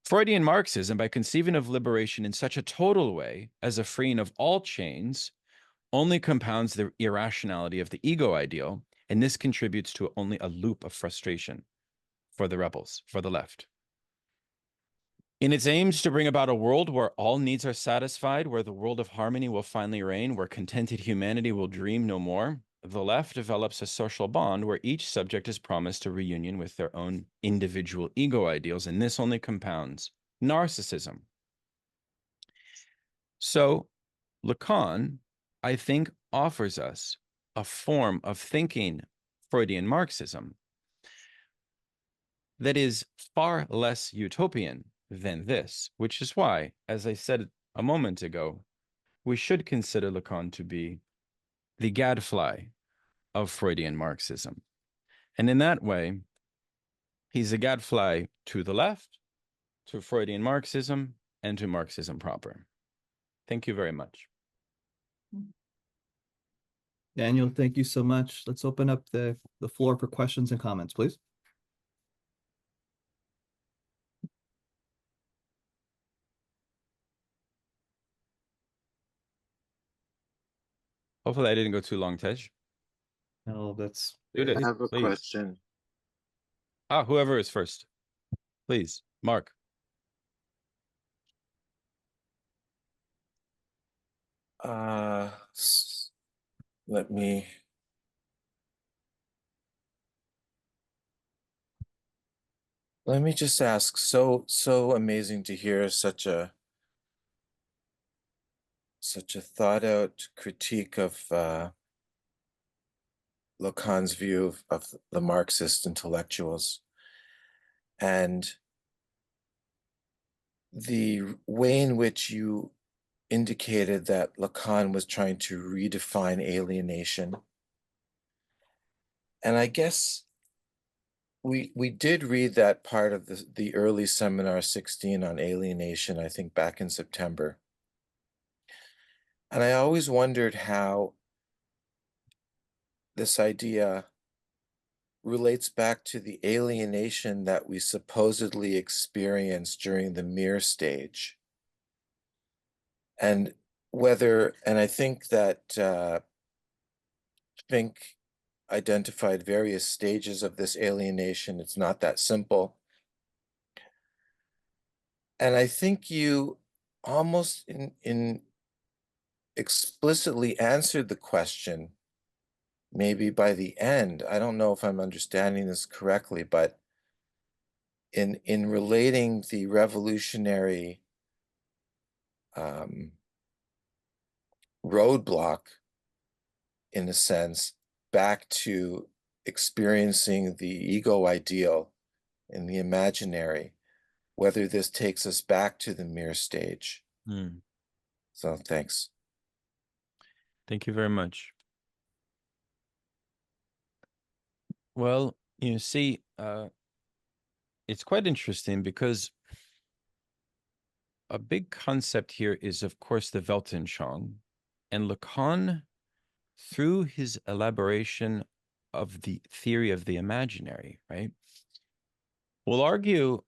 B: Freudian Marxism, by conceiving of liberation in such a total way as a freeing of all chains, only compounds the irrationality of the ego ideal, and this contributes to only a loop of frustration for the rebels, for the left. In its aims to bring about a world where all needs are satisfied, where the world of harmony will finally reign, where contented humanity will dream no more, the left develops a social bond where each subject is promised a reunion with their own individual ego ideals, and this only compounds narcissism. So Lacan, I think, offers us a form of thinking Freudian Marxism that is far less utopian than this, which is why, as I said a moment ago, we should consider Lacan to be the gadfly of Freudian Marxism. And in that way, he's a gadfly to the left, to Freudian Marxism, and to Marxism proper. Thank you very much.
A: Daniel, thank you so much. Let's open up the floor for questions and comments, please.
B: Hopefully I didn't go too long, Tej.
A: No, that's
B: Judith,
D: I have a
B: please.
D: question.
B: Whoever is first, please. Mark.
D: Let me just ask, so amazing to hear such a thought out critique of Lacan's view of the Marxist intellectuals, and the way in which you indicated that Lacan was trying to redefine alienation. And I guess we did read that part of the early seminar 16 on alienation, I think back in September. And I always wondered how this idea relates back to the alienation that we supposedly experienced during the mere stage. And I think that Fink identified various stages of this alienation. It's not that simple. And I think you almost in explicitly answered the question, maybe by the end. I don't know if I'm understanding this correctly, but in relating the revolutionary roadblock, in a sense, back to experiencing the ego ideal in the imaginary, whether this takes us back to the mere stage. So thanks.
B: Thank you very much. Well, you see, it's quite interesting because a big concept here is, of course, the Weltanschauung, and Lacan, through his elaboration of the theory of the imaginary, right, will argue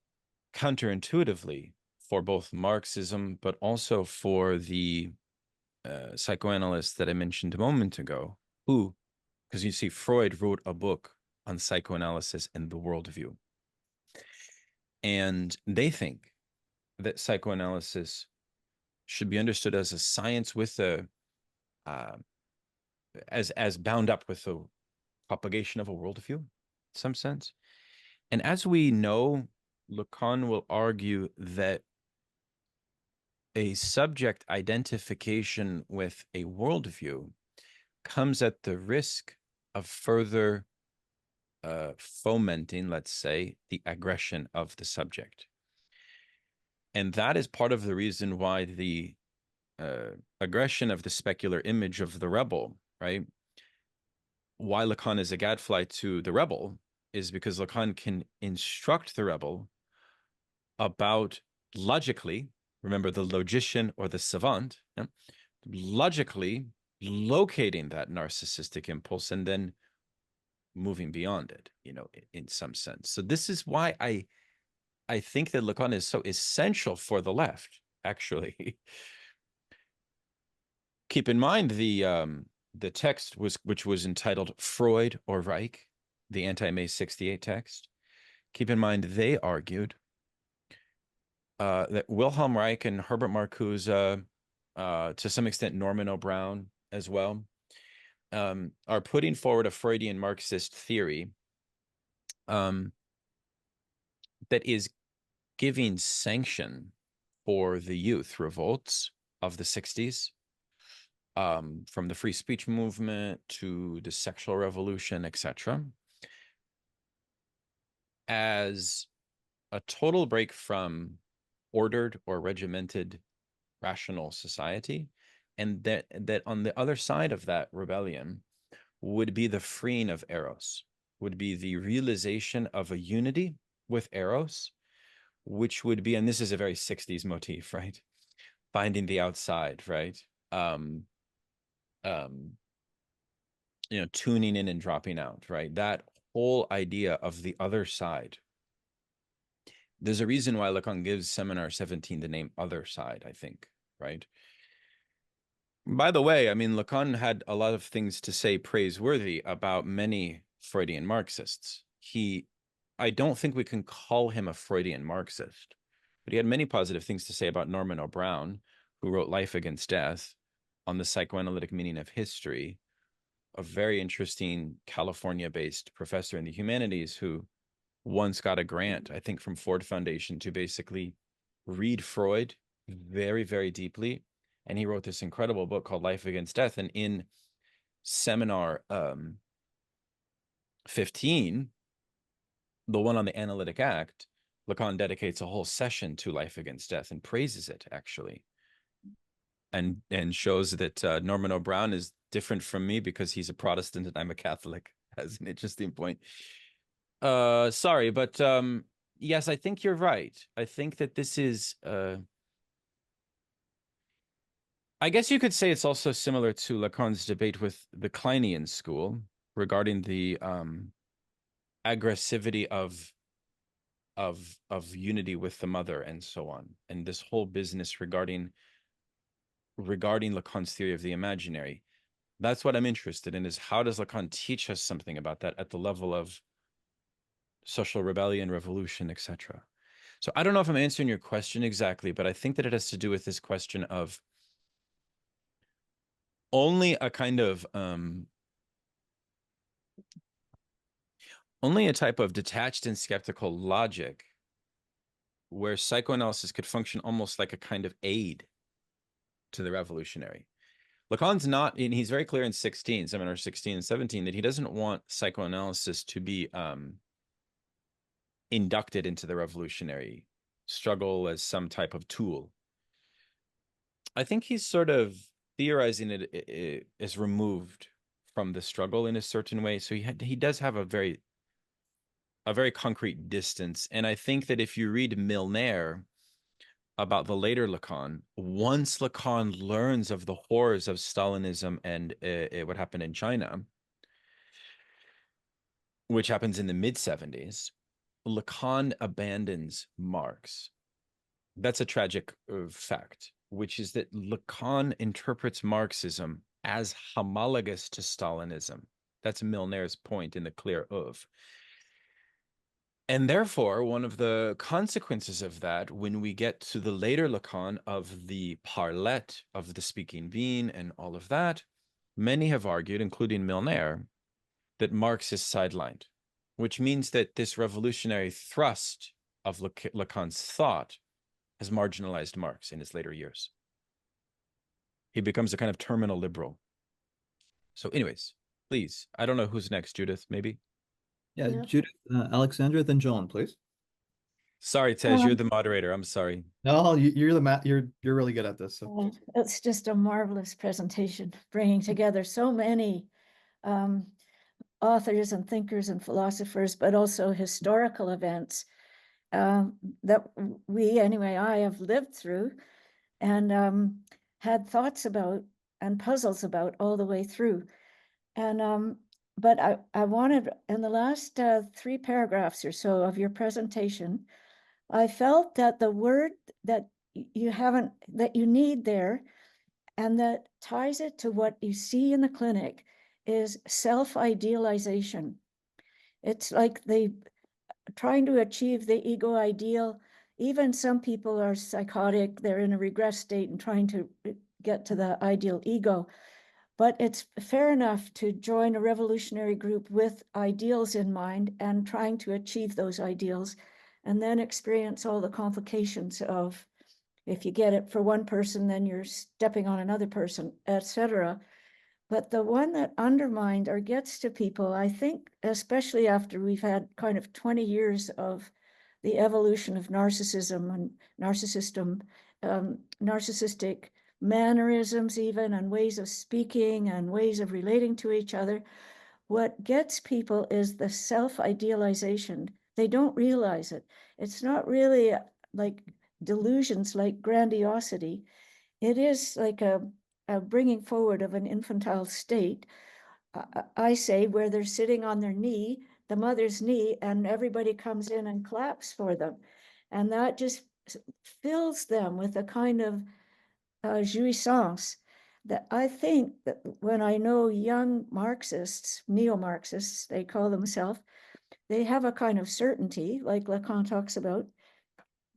B: counterintuitively for both Marxism, but also for the psychoanalyst that I mentioned a moment ago, who, because you see, Freud wrote a book on psychoanalysis and the worldview. And they think that psychoanalysis should be understood as a science with a, as bound up with the propagation of a worldview, in some sense. And as we know, Lacan will argue that a subject identification with a worldview comes at the risk of further fomenting, let's say, the aggression of the subject. And that is part of the reason why the aggression of the specular image of the rebel, right? Why Lacan is a gadfly to the rebel is because Lacan can instruct the rebel about logically, remember the logician or the savant, yeah? Logically locating that narcissistic impulse and then moving beyond it, you know, in some sense. So this is why I think that Lacan is so essential for the left, actually. Keep in mind the text which was entitled Freud or Reich, the anti-May 68 text. Keep in mind they argued that Wilhelm Reich and Herbert Marcuse, to some extent Norman O'Brown as well, are putting forward a Freudian Marxist theory that is giving sanction for the youth revolts of the 60s, from the free speech movement to the sexual revolution, etc., as a total break from ordered or regimented rational society, and that on the other side of that rebellion would be the freeing of eros, would be the realization of a unity with eros, which would be, and this is a very 60s motif, right? Finding the outside, right? You know, tuning in and dropping out, right? That whole idea of the other side. There's a reason why Lacan gives Seminar 17 the name Other Side, I think, right? By the way, I mean, Lacan had a lot of things to say praiseworthy about many Freudian Marxists. I don't think we can call him a Freudian Marxist, but he had many positive things to say about Norman O'Brown, who wrote Life Against Death on the psychoanalytic meaning of history, a very interesting California-based professor in the humanities who once got a grant, I think, from Ford Foundation to basically read Freud very, very deeply. And he wrote this incredible book called Life Against Death. And in Seminar 15, the one on the Analytic Act, Lacan dedicates a whole session to Life Against Death and praises it, actually, and shows that Norman O'Brown is different from me because he's a Protestant and I'm a Catholic. That's an interesting point. Sorry, but yes, I think you're right. I think that this is I guess you could say it's also similar to Lacan's debate with the Kleinian school regarding the aggressivity of unity with the mother and so on, and this whole business regarding Lacan's theory of the imaginary. That's what I'm interested in, is how does Lacan teach us something about that at the level of social rebellion, revolution, etc. So I don't know if I'm answering your question exactly, but I think that it has to do with this question of only a kind of only a type of detached and skeptical logic where psychoanalysis could function almost like a kind of aid to the revolutionary. Lacan's not, and he's very clear in Seminar 16 and 17, that he doesn't want psychoanalysis to be inducted into the revolutionary struggle as some type of tool. I think he's sort of theorizing it is removed from the struggle in a certain way. So he does have a very concrete distance. And I think that if you read Milner about the later Lacan, once Lacan learns of the horrors of Stalinism and what happened in China, which happens in the mid-70s, Lacan abandons Marx. That's a tragic fact, which is that Lacan interprets Marxism as homologous to Stalinism. That's Milner's point in the Clear Oeuvre. And therefore, one of the consequences of that, when we get to the later Lacan of the parlette, of the speaking being and all of that, many have argued, including Milner, that Marx is sidelined, which means that this revolutionary thrust of Lacan's thought has marginalized Marx in his later years. He becomes a kind of terminal liberal. So anyways, please, I don't know who's next, Judith, maybe?
A: Yeah, Judith, Alexandra, then John, please.
B: Sorry, Tej, you're the moderator. I'm sorry.
A: No, you're really good at this. So.
C: It's just a marvelous presentation, bringing together so many authors and thinkers and philosophers, but also historical events that I have lived through and had thoughts about and puzzles about all the way through. And but I wanted, in the last 3 paragraphs or so of your presentation, I felt that the word that you need there, and that ties it to what you see in the clinic, is self-idealization. It's like trying to achieve the ego ideal even some people are psychotic, they're in a regress state and trying to get to the ideal ego. But it's fair enough to join a revolutionary group with ideals in mind and trying to achieve those ideals, and then experience all the complications of, if you get it for one person, then you're stepping on another person, etc. But the one that undermined or gets to people, I think, especially after we've had kind of 20 years of the evolution of narcissism and narcissistic mannerisms even, and ways of speaking and ways of relating to each other, what gets people is the self-idealization. They don't realize it. It's not really like delusions like grandiosity. It is like a bringing forward of an infantile state, I say, where they're sitting on their knee, the mother's knee, and everybody comes in and claps for them. And that just fills them with a kind of jouissance that I think that when I know young Marxists, neo-Marxists, they call themselves, they have a kind of certainty, like Lacan talks about,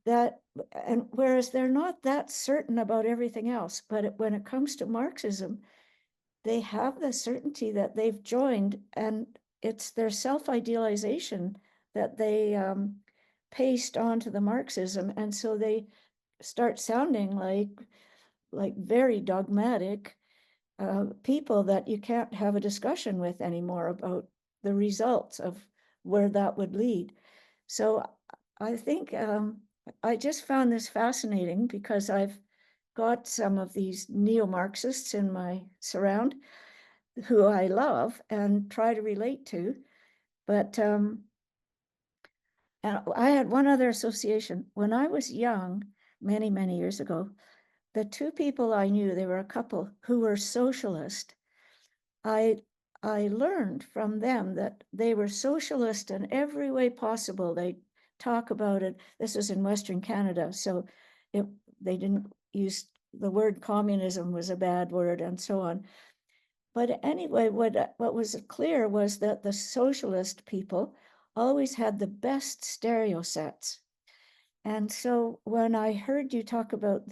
C: that, and whereas they're not that certain about everything else, but when it comes to Marxism, they have the certainty that they've joined, and it's their self-idealization that they paste onto the Marxism, and so they start sounding like very dogmatic people that you can't have a discussion with anymore about the results of where that would lead. So I think I just found this fascinating because I've got some of these neo-Marxists in my surround who I love and try to relate to. But and I had one other association. When I was young, many, many years ago, the two people I knew, they were a couple who were socialist. I learned from them that they were socialist in every way possible. They talk about it. This was in Western Canada, so they didn't use the word communism was a bad word and so on. But anyway, what was clear was that the socialist people always had the best stereo sets. And so when I heard you talk about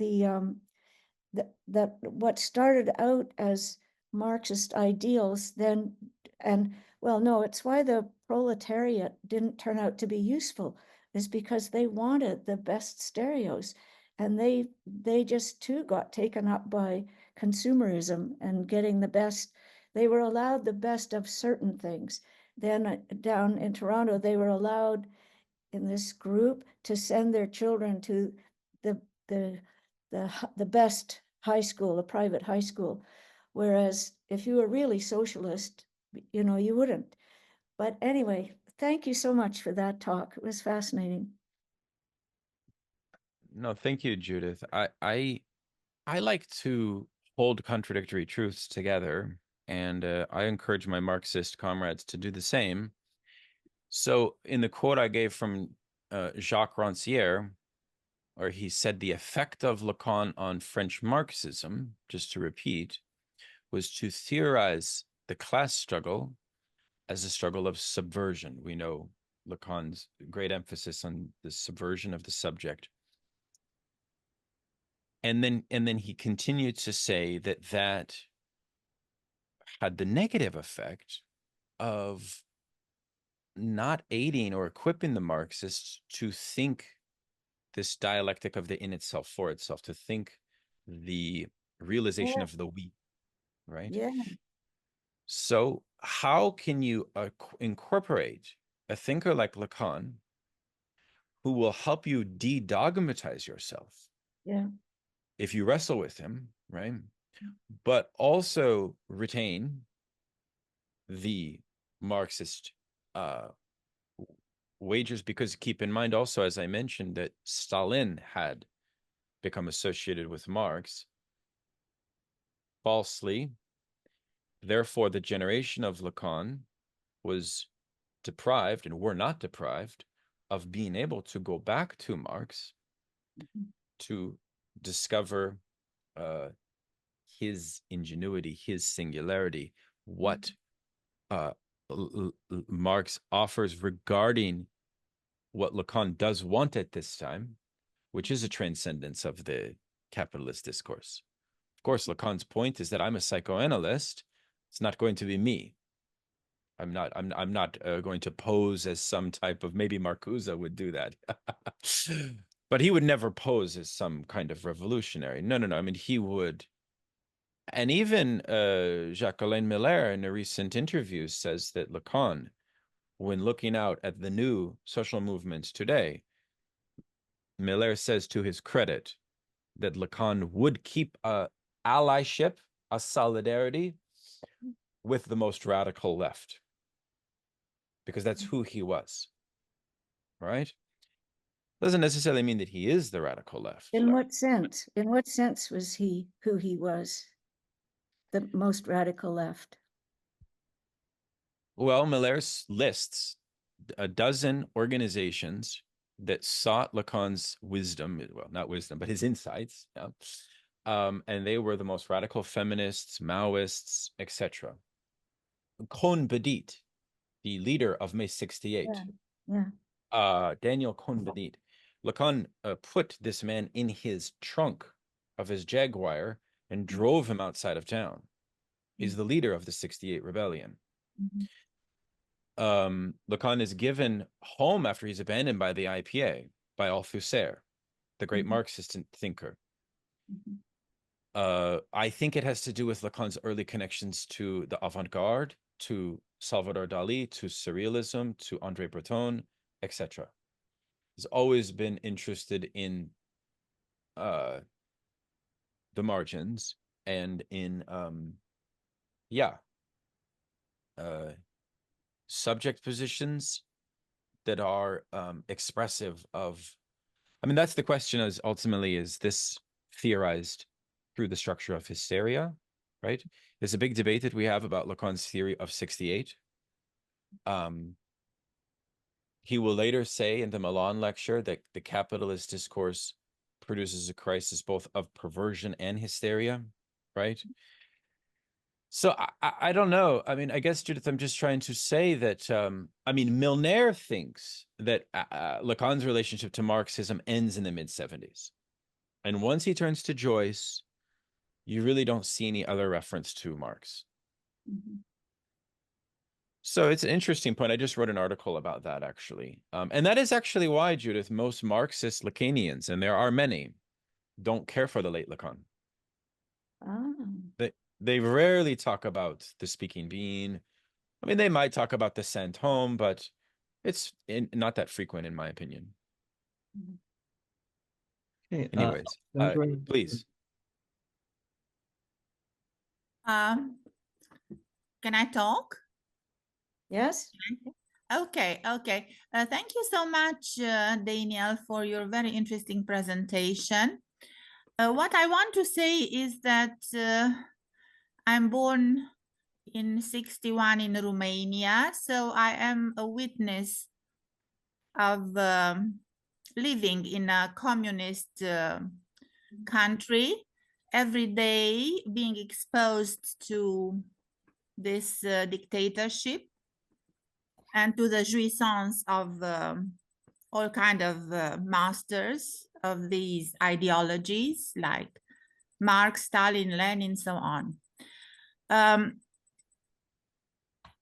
C: that what started out as Marxist ideals then, and well, no, it's why the proletariat didn't turn out to be useful, is because they wanted the best stereos, and they just too got taken up by consumerism and getting the best. They were allowed the best of certain things. Then down in Toronto, they were allowed in this group to send their children to the best high school, a private high school. Whereas if you were really socialist, you wouldn't. But anyway, thank you so much for that talk. It was fascinating.
B: No, thank you, Judith. I like to hold contradictory truths together, and I encourage my Marxist comrades to do the same. So in the quote I gave from Jacques Rancière, or he said the effect of Lacan on French Marxism, just to repeat, was to theorize the class struggle as a struggle of subversion. We know Lacan's great emphasis on the subversion of the subject. And then he continued to say that had the negative effect of not aiding or equipping the Marxists to think this dialectic of the in itself for itself, to think the realization of the we, right?
C: Yeah.
B: So how can you incorporate a thinker like Lacan who will help you de-dogmatize yourself?
C: Yeah.
B: If you wrestle with him, right? But also retain the Marxist wagers, because keep in mind also, as I mentioned, that Stalin had become associated with Marx falsely. Therefore, the generation of Lacan was deprived, and were not deprived, of being able to go back to Marx to discover his ingenuity, his singularity, what Marx offers regarding what Lacan does want at this time, which is a transcendence of the capitalist discourse. Of course, Lacan's point is that I'm a psychoanalyst. It's not going to be me. I'm not going to pose as some type of, maybe Marcuse would do that. But he would never pose as some kind of revolutionary. No. I mean, he would. And even Jacques-Alain Miller in a recent interview says that Lacan, when looking out at the new social movements today, Miller says to his credit that Lacan would keep a allyship, a solidarity with the most radical left, because that's who he was, right? Doesn't necessarily mean that he is the radical left.
C: In what sense? In what sense was he who he was, the most radical left?
B: Well, Miller lists a dozen organizations that sought Lacan's wisdom, well, not wisdom, but his insights, yeah. And they were the most radical feminists, Maoists, etc. Cohn-Bendit, the leader of May 68, Daniel Cohn-Bendit, Lacan put this man in his trunk of his Jaguar and drove him outside of town. He's the leader of the 68 rebellion. Lacan is given home after he's abandoned by the IPA, by Althusser, the great Marxist thinker. I think it has to do with Lacan's early connections to the avant-garde, to Salvador Dali, to surrealism, to André Breton, etc. He's always been interested in the margins and in subject positions that are expressive of, I mean, that's the question, is ultimately, is this theorized through the structure of hysteria, right? There's a big debate that we have about Lacan's theory of 68. He will later say in the Milan lecture that the capitalist discourse produces a crisis both of perversion and hysteria, right? So I don't know. I mean, I guess, Judith, I'm just trying to say that, I mean, Milner thinks that Lacan's relationship to Marxism ends in the mid-70s. And once he turns to Joyce, you really don't see any other reference to Marx. So it's an interesting point. I just wrote an article about that, actually. And that is actually why, Judith, most Marxist Lacanians, and there are many, don't care for the late Lacan. They rarely talk about the speaking being. I mean, they might talk about the sent home, but it's not that frequent, in my opinion.
A: Okay,
B: anyways, please.
E: Can I talk?
C: Yes.
E: Okay. Thank you so much, Daniel, for your very interesting presentation. What I want to say is that I'm born in '61 in Romania, so I am a witness of living in a communist country, every day being exposed to this dictatorship and to the jouissance of all kind of masters of these ideologies like Marx, Stalin, Lenin, so on.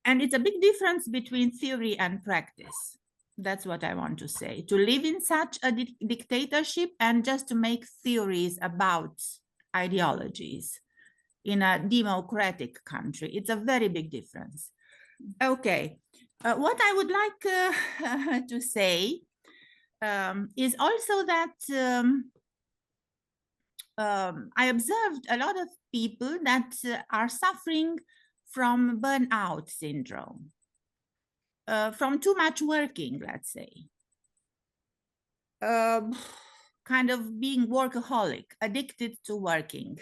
E: And it's a big difference between theory and practice. That's what I want to say. To live in such a dictatorship and just to make theories about ideologies in a democratic country, it's a very big difference. Okay, what I would like to say is also that I observed a lot of people that are suffering from burnout syndrome, from too much working, let's say, kind of being workaholic, addicted to working.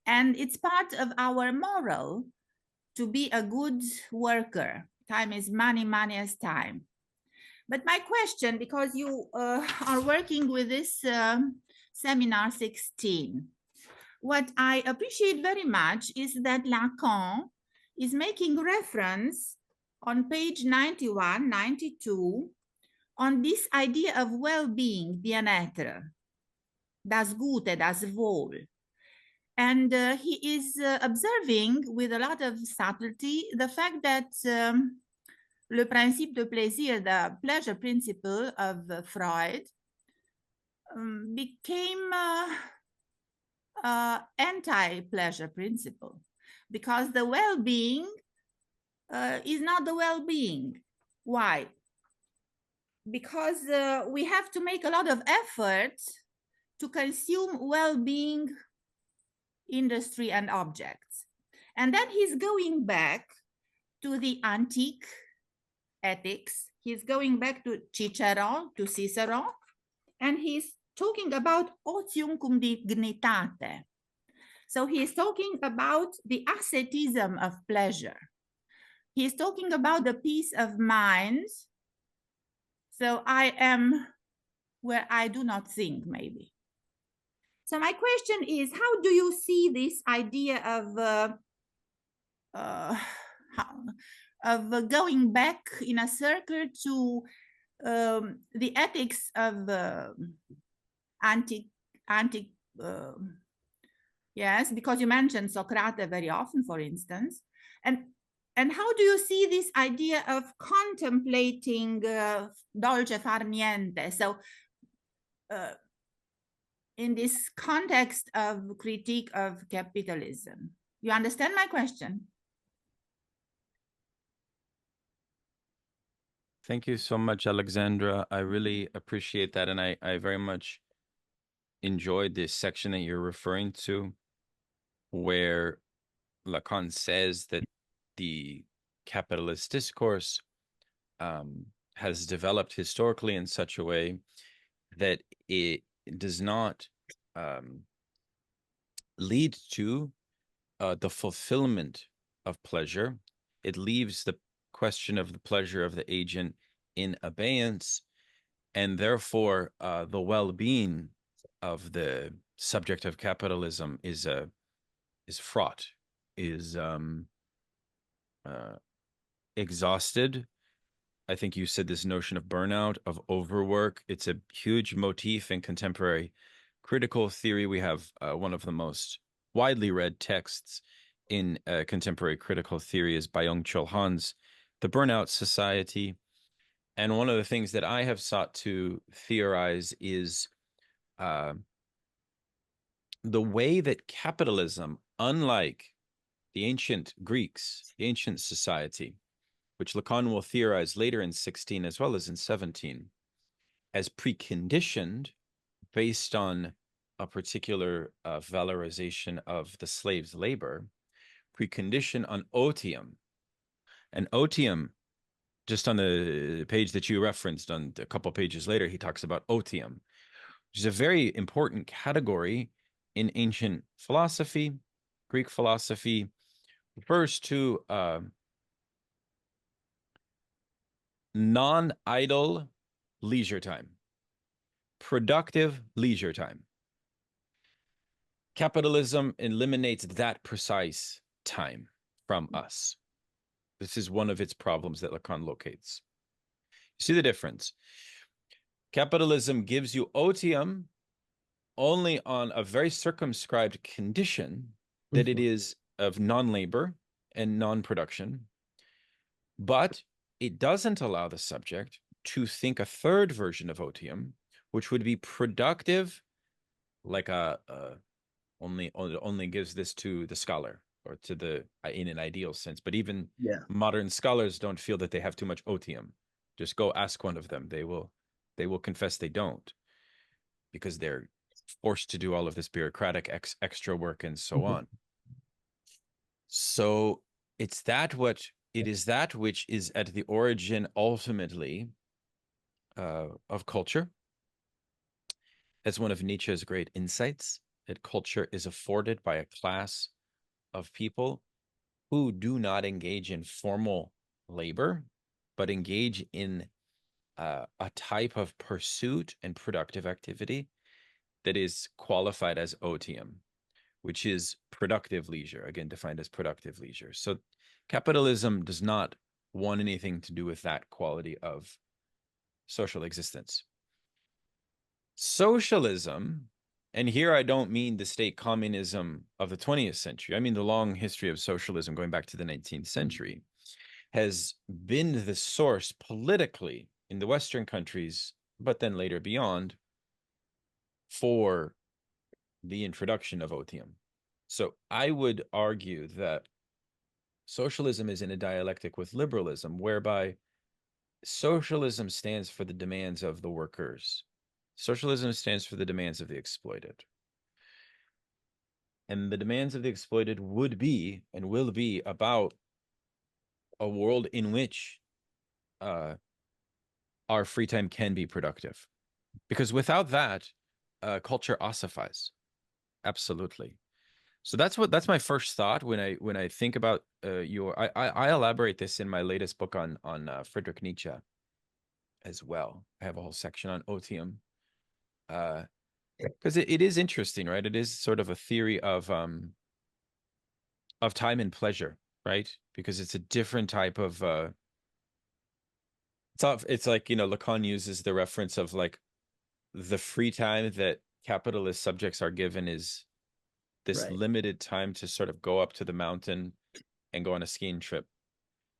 E: And it's part of our moral to be a good worker. Time is money, money is time. But my question, because you are working with this seminar 16, what I appreciate very much is that Lacan is making reference on page 91, 92, on this idea of well-being, bien-être, das Gute, das Wohl. And he is observing with a lot of subtlety the fact that le principe de plaisir, the pleasure principle of Freud, became anti-pleasure principle, because the well-being is not the well-being. Why? Because we have to make a lot of effort to consume well-being industry and objects. And then he's going back to the antique ethics. He's going back to Cicero, and he's talking about otium cum dignitate. So he's talking about the asceticism of pleasure. He's talking about the peace of mind. So I am where I do not think, maybe. So my question is, how do you see this idea of going back in a circle to the ethics of yes, because you mentioned Socrates very often, for instance, and how do you see this idea of contemplating dolce far niente? So in this context of critique of capitalism, you understand my question?
B: Thank you so much, Alexandra. I really appreciate that. And I very much enjoyed this section that you're referring to, where Lacan says that the capitalist discourse has developed historically in such a way that it does not lead to the fulfillment of pleasure. It leaves the question of the pleasure of the agent in abeyance, and therefore the well-being of the subject of capitalism is fraught, is exhausted. I think you said this notion of burnout, of overwork. It's a huge motif in contemporary critical theory. We have one of the most widely read texts in contemporary critical theory is Byung-Chul Han's The Burnout Society. And one of the things that I have sought to theorize is the way that capitalism, unlike the ancient Greeks, the ancient society, which Lacan will theorize later in 16 as well as in 17, as preconditioned based on a particular valorization of the slave's labor, preconditioned on otium. And otium, just on the page that you referenced, on a couple pages later, he talks about otium, which is a very important category in ancient philosophy. Greek philosophy refers to non-idle leisure time, productive leisure time. Capitalism eliminates that precise time from us. This is one of its problems that Lacan locates. You see the difference? Capitalism gives you otium only on a very circumscribed condition that it is of non-labor and non-production, but it doesn't allow the subject to think a third version of otium, which would be productive, like only gives this to the scholar, or to the, in an ideal sense. But even modern scholars don't feel that they have too much otium. Just go ask one of them. They will confess they don't, because they're forced to do all of this bureaucratic extra work and so on. So it is that which is at the origin ultimately of culture. As one of Nietzsche's great insights, that culture is afforded by a class of people who do not engage in formal labor, but engage in a type of pursuit and productive activity that is qualified as otium, which is productive leisure, again, defined as productive leisure. So capitalism does not want anything to do with that quality of social existence. Socialism And here I don't mean the state communism of the 20th century. I mean the long history of socialism going back to the 19th century has been the source politically in the Western countries, but then later beyond, for the introduction of otium. So I would argue that socialism is in a dialectic with liberalism, whereby socialism stands for the demands of the workers. Socialism stands for the demands of the exploited. And the demands of the exploited would be and will be about a world in which our free time can be productive. Because without that, culture ossifies. Absolutely. So that's my first thought when I think about I elaborate this in my latest book on Friedrich Nietzsche as well. I have a whole section on otium. Because it is interesting, right? It is sort of a theory of time and pleasure, right? Because it's a different type of it's like, you know, Lacan uses the reference of like the free time that capitalist subjects are given is this limited time to sort of go up to the mountain and go on a skiing trip.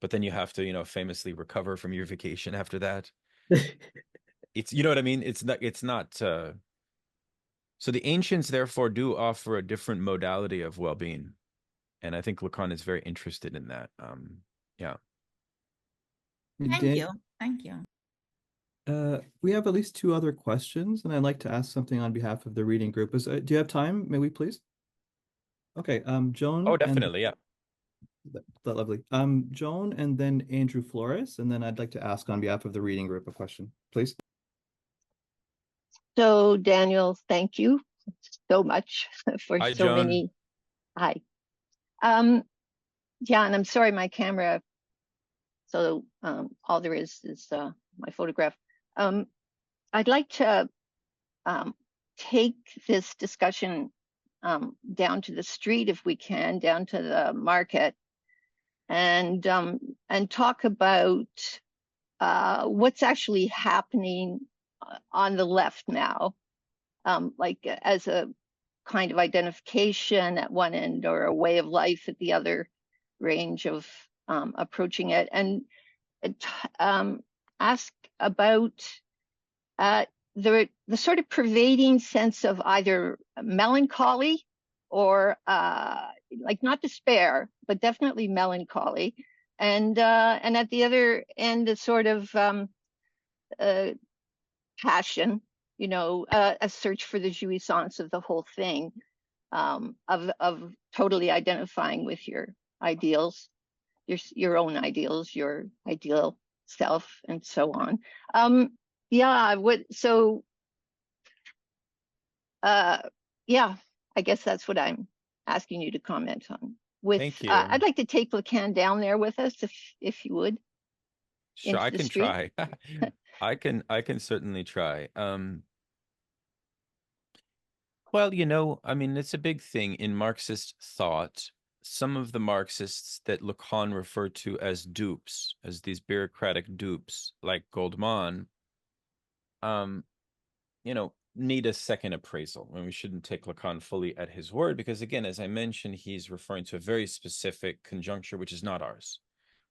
B: But then you have to, you know, famously recover from your vacation after that. It's, you know what I mean? It's not so the ancients therefore do offer a different modality of well-being. And I think Lacan is very interested in that. Yeah.
E: Thank you. Thank you.
A: We have at least 2 other questions, and I'd like to ask something on behalf of the reading group. Do you have time? May we please? Okay, Joan.
B: Oh, definitely, yeah.
A: That lovely. Joan and then Andrew Flores, and then I'd like to ask on behalf of the reading group a question, please.
F: So Daniel, thank you so much for
B: Hi,
F: so
B: Joan.
F: many. Hi. Yeah, and I'm sorry, my camera. So all there is my photograph. I'd like to take this discussion down to the street if we can, down to the market, and talk about what's actually happening on the left now, like as a kind of identification at one end or a way of life at the other range of approaching it, and ask about the sort of pervading sense of either melancholy or like not despair, but definitely melancholy, and at the other end a sort of passion, you know, a search for the jouissance of the whole thing, of totally identifying with your ideals, your own ideals, your ideal self, and so on. Yeah, I guess that's what I'm asking you to comment on.
B: Thank you.
F: I'd like to take Lacan down there with us, if you would.
B: Sure, I can try. I can certainly try. Well, you know, I mean, it's a big thing in Marxist thought. Some of the Marxists that Lacan referred to as dupes, as these bureaucratic dupes, like Goldman, you know, need a second appraisal. And we shouldn't take Lacan fully at his word, because again, as I mentioned, he's referring to a very specific conjuncture, which is not ours,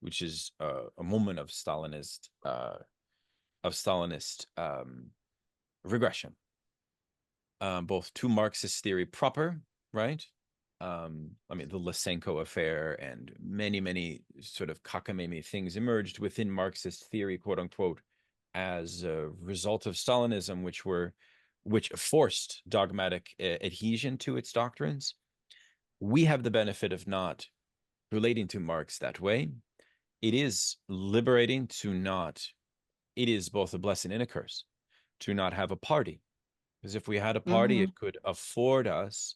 B: which is a moment of Stalinist regression, both to Marxist theory proper, right? I mean, the Lysenko affair and many sort of cockamamie things emerged within Marxist theory, quote unquote, as a result of Stalinism, which forced dogmatic adhesion to its doctrines. We have the benefit of not relating to Marx that way. It is liberating to not, it is both a blessing and a curse to not have a party. Because if we had a party, it could afford us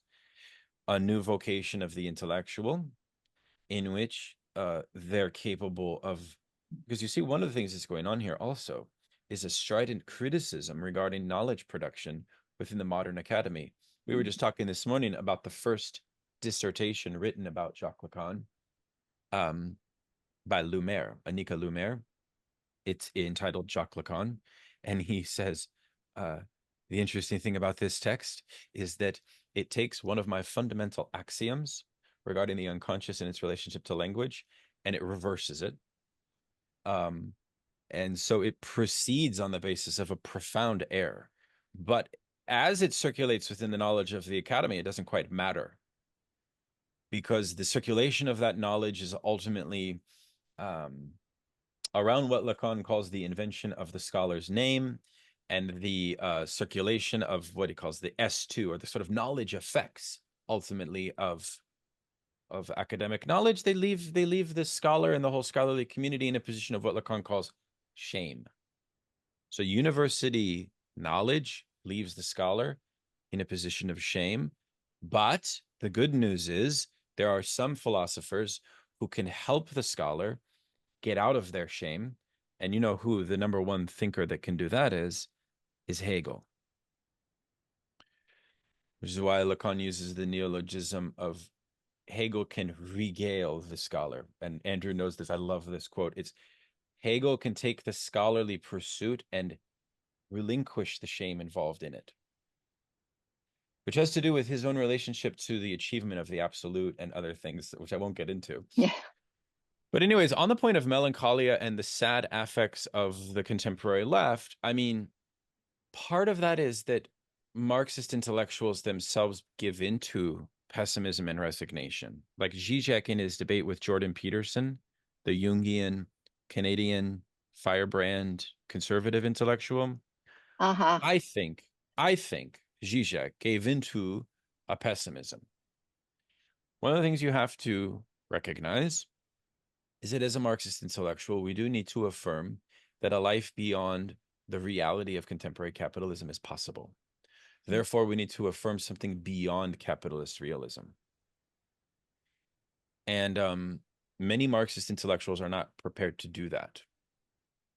B: a new vocation of the intellectual in which they're capable of, because you see, one of the things that's going on here also is a strident criticism regarding knowledge production within the modern academy. We were just talking this morning about the first dissertation written about Jacques Lacan by Lumière, Annika Lumière. It's entitled Jacques Lacan. And he says, The interesting thing about this text is that it takes one of my fundamental axioms regarding the unconscious and its relationship to language, and it reverses it. And so it proceeds on the basis of a profound error. But as it circulates within the knowledge of the academy, it doesn't quite matter, because the circulation of that knowledge is ultimately around what Lacan calls the invention of the scholar's name, and the circulation of what he calls the S2, or the sort of knowledge effects, ultimately, of academic knowledge. They leave the scholar and the whole scholarly community in a position of what Lacan calls shame. So university knowledge leaves the scholar in a position of shame. But the good news is there are some philosophers who can help the scholar get out of their shame. And you know who the number one thinker that can do that is Hegel. Which is why Lacan uses the neologism of Hegel can regale the scholar. And Andrew knows this. I love this quote. It's Hegel can take the scholarly pursuit and relinquish the shame involved in it, which has to do with his own relationship to the achievement of the absolute and other things, which I won't get into.
F: Yeah.
B: But anyways, on the point of melancholia and the sad affects of the contemporary left, I mean, part of that is that Marxist intellectuals themselves give into pessimism and resignation. Like Zizek in his debate with Jordan Peterson, the Jungian, Canadian, firebrand, conservative intellectual. I think Zizek gave into a pessimism. One of the things you have to recognize is that as a Marxist intellectual, we do need to affirm that a life beyond the reality of contemporary capitalism is possible. Therefore, we need to affirm something beyond capitalist realism. And many Marxist intellectuals are not prepared to do that.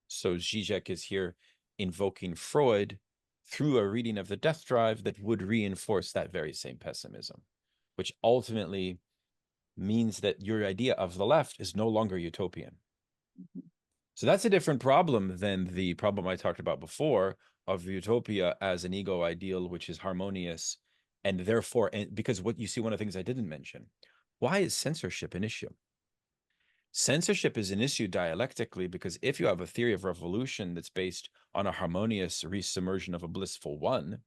B: So Zizek is here invoking Freud through a reading of the Death Drive that would reinforce that very same pessimism, which ultimately means that your idea of the left is no longer utopian. So that's a different problem than the problem I talked about before of utopia as an ego ideal, which is harmonious. And therefore, because what you see, one of the things I didn't mention, why is censorship an issue? Censorship is an issue dialectically because if you have a theory of revolution that's based on a harmonious resubmersion of a blissful one,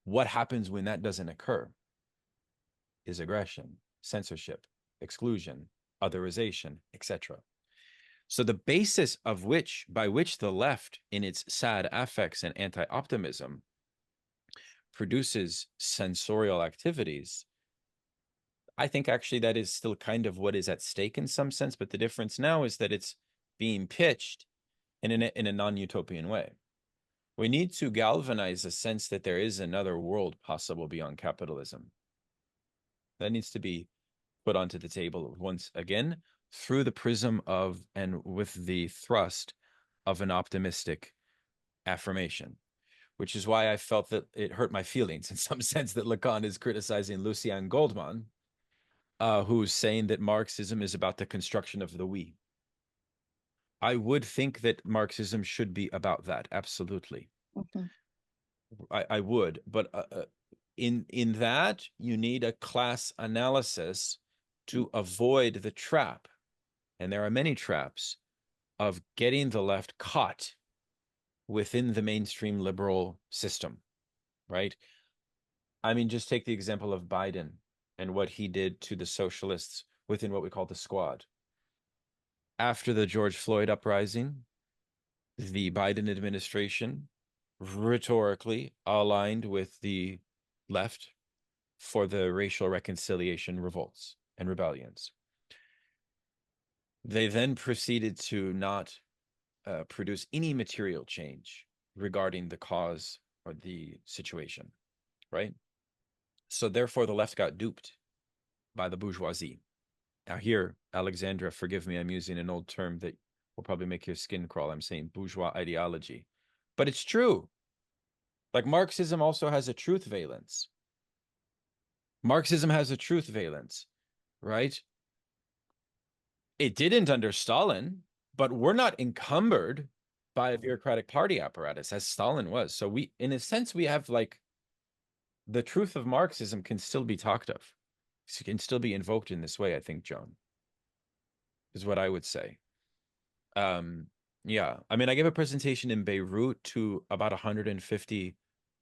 B: what happens when that doesn't occur is aggression, censorship, exclusion, otherization, etc. So the basis of by which the left in its sad affects and anti-optimism produces sensorial activities, I think actually that is still kind of what is at stake in some sense, but the difference now is that it's being pitched in a non-utopian way. We need to galvanize a sense that there is another world possible beyond capitalism. That needs to be put onto the table once again through the prism of and with the thrust of an optimistic affirmation, which is why I felt that it hurt my feelings in some sense that Lacan is criticizing Lucien Goldman, who's saying that Marxism is about the construction of the we. I would think that Marxism should be about that, absolutely. I would, but in that you need a class analysis to avoid the trap, and there are many traps, of getting the left caught within the mainstream liberal system, right? I mean, just take the example of Biden and what he did to the socialists within what we call the squad. After the George Floyd uprising, the Biden administration rhetorically aligned with the left for the racial reconciliation revolts and rebellions. They then proceeded to not produce any material change regarding the cause or the situation, right? So therefore, the left got duped by the bourgeoisie. Now here, Alexandra, forgive me, I'm using an old term that will probably make your skin crawl. I'm saying bourgeois ideology. But it's true. Like Marxism also has a truth valence. Marxism has a truth valence, right? It didn't under Stalin, but we're not encumbered by a bureaucratic party apparatus, as Stalin was. So we, in a sense, we have like the truth of Marxism can still be talked of. It can still be invoked in this way, I think, Joan, is what I would say. Yeah, I mean, I gave a presentation in Beirut to about 150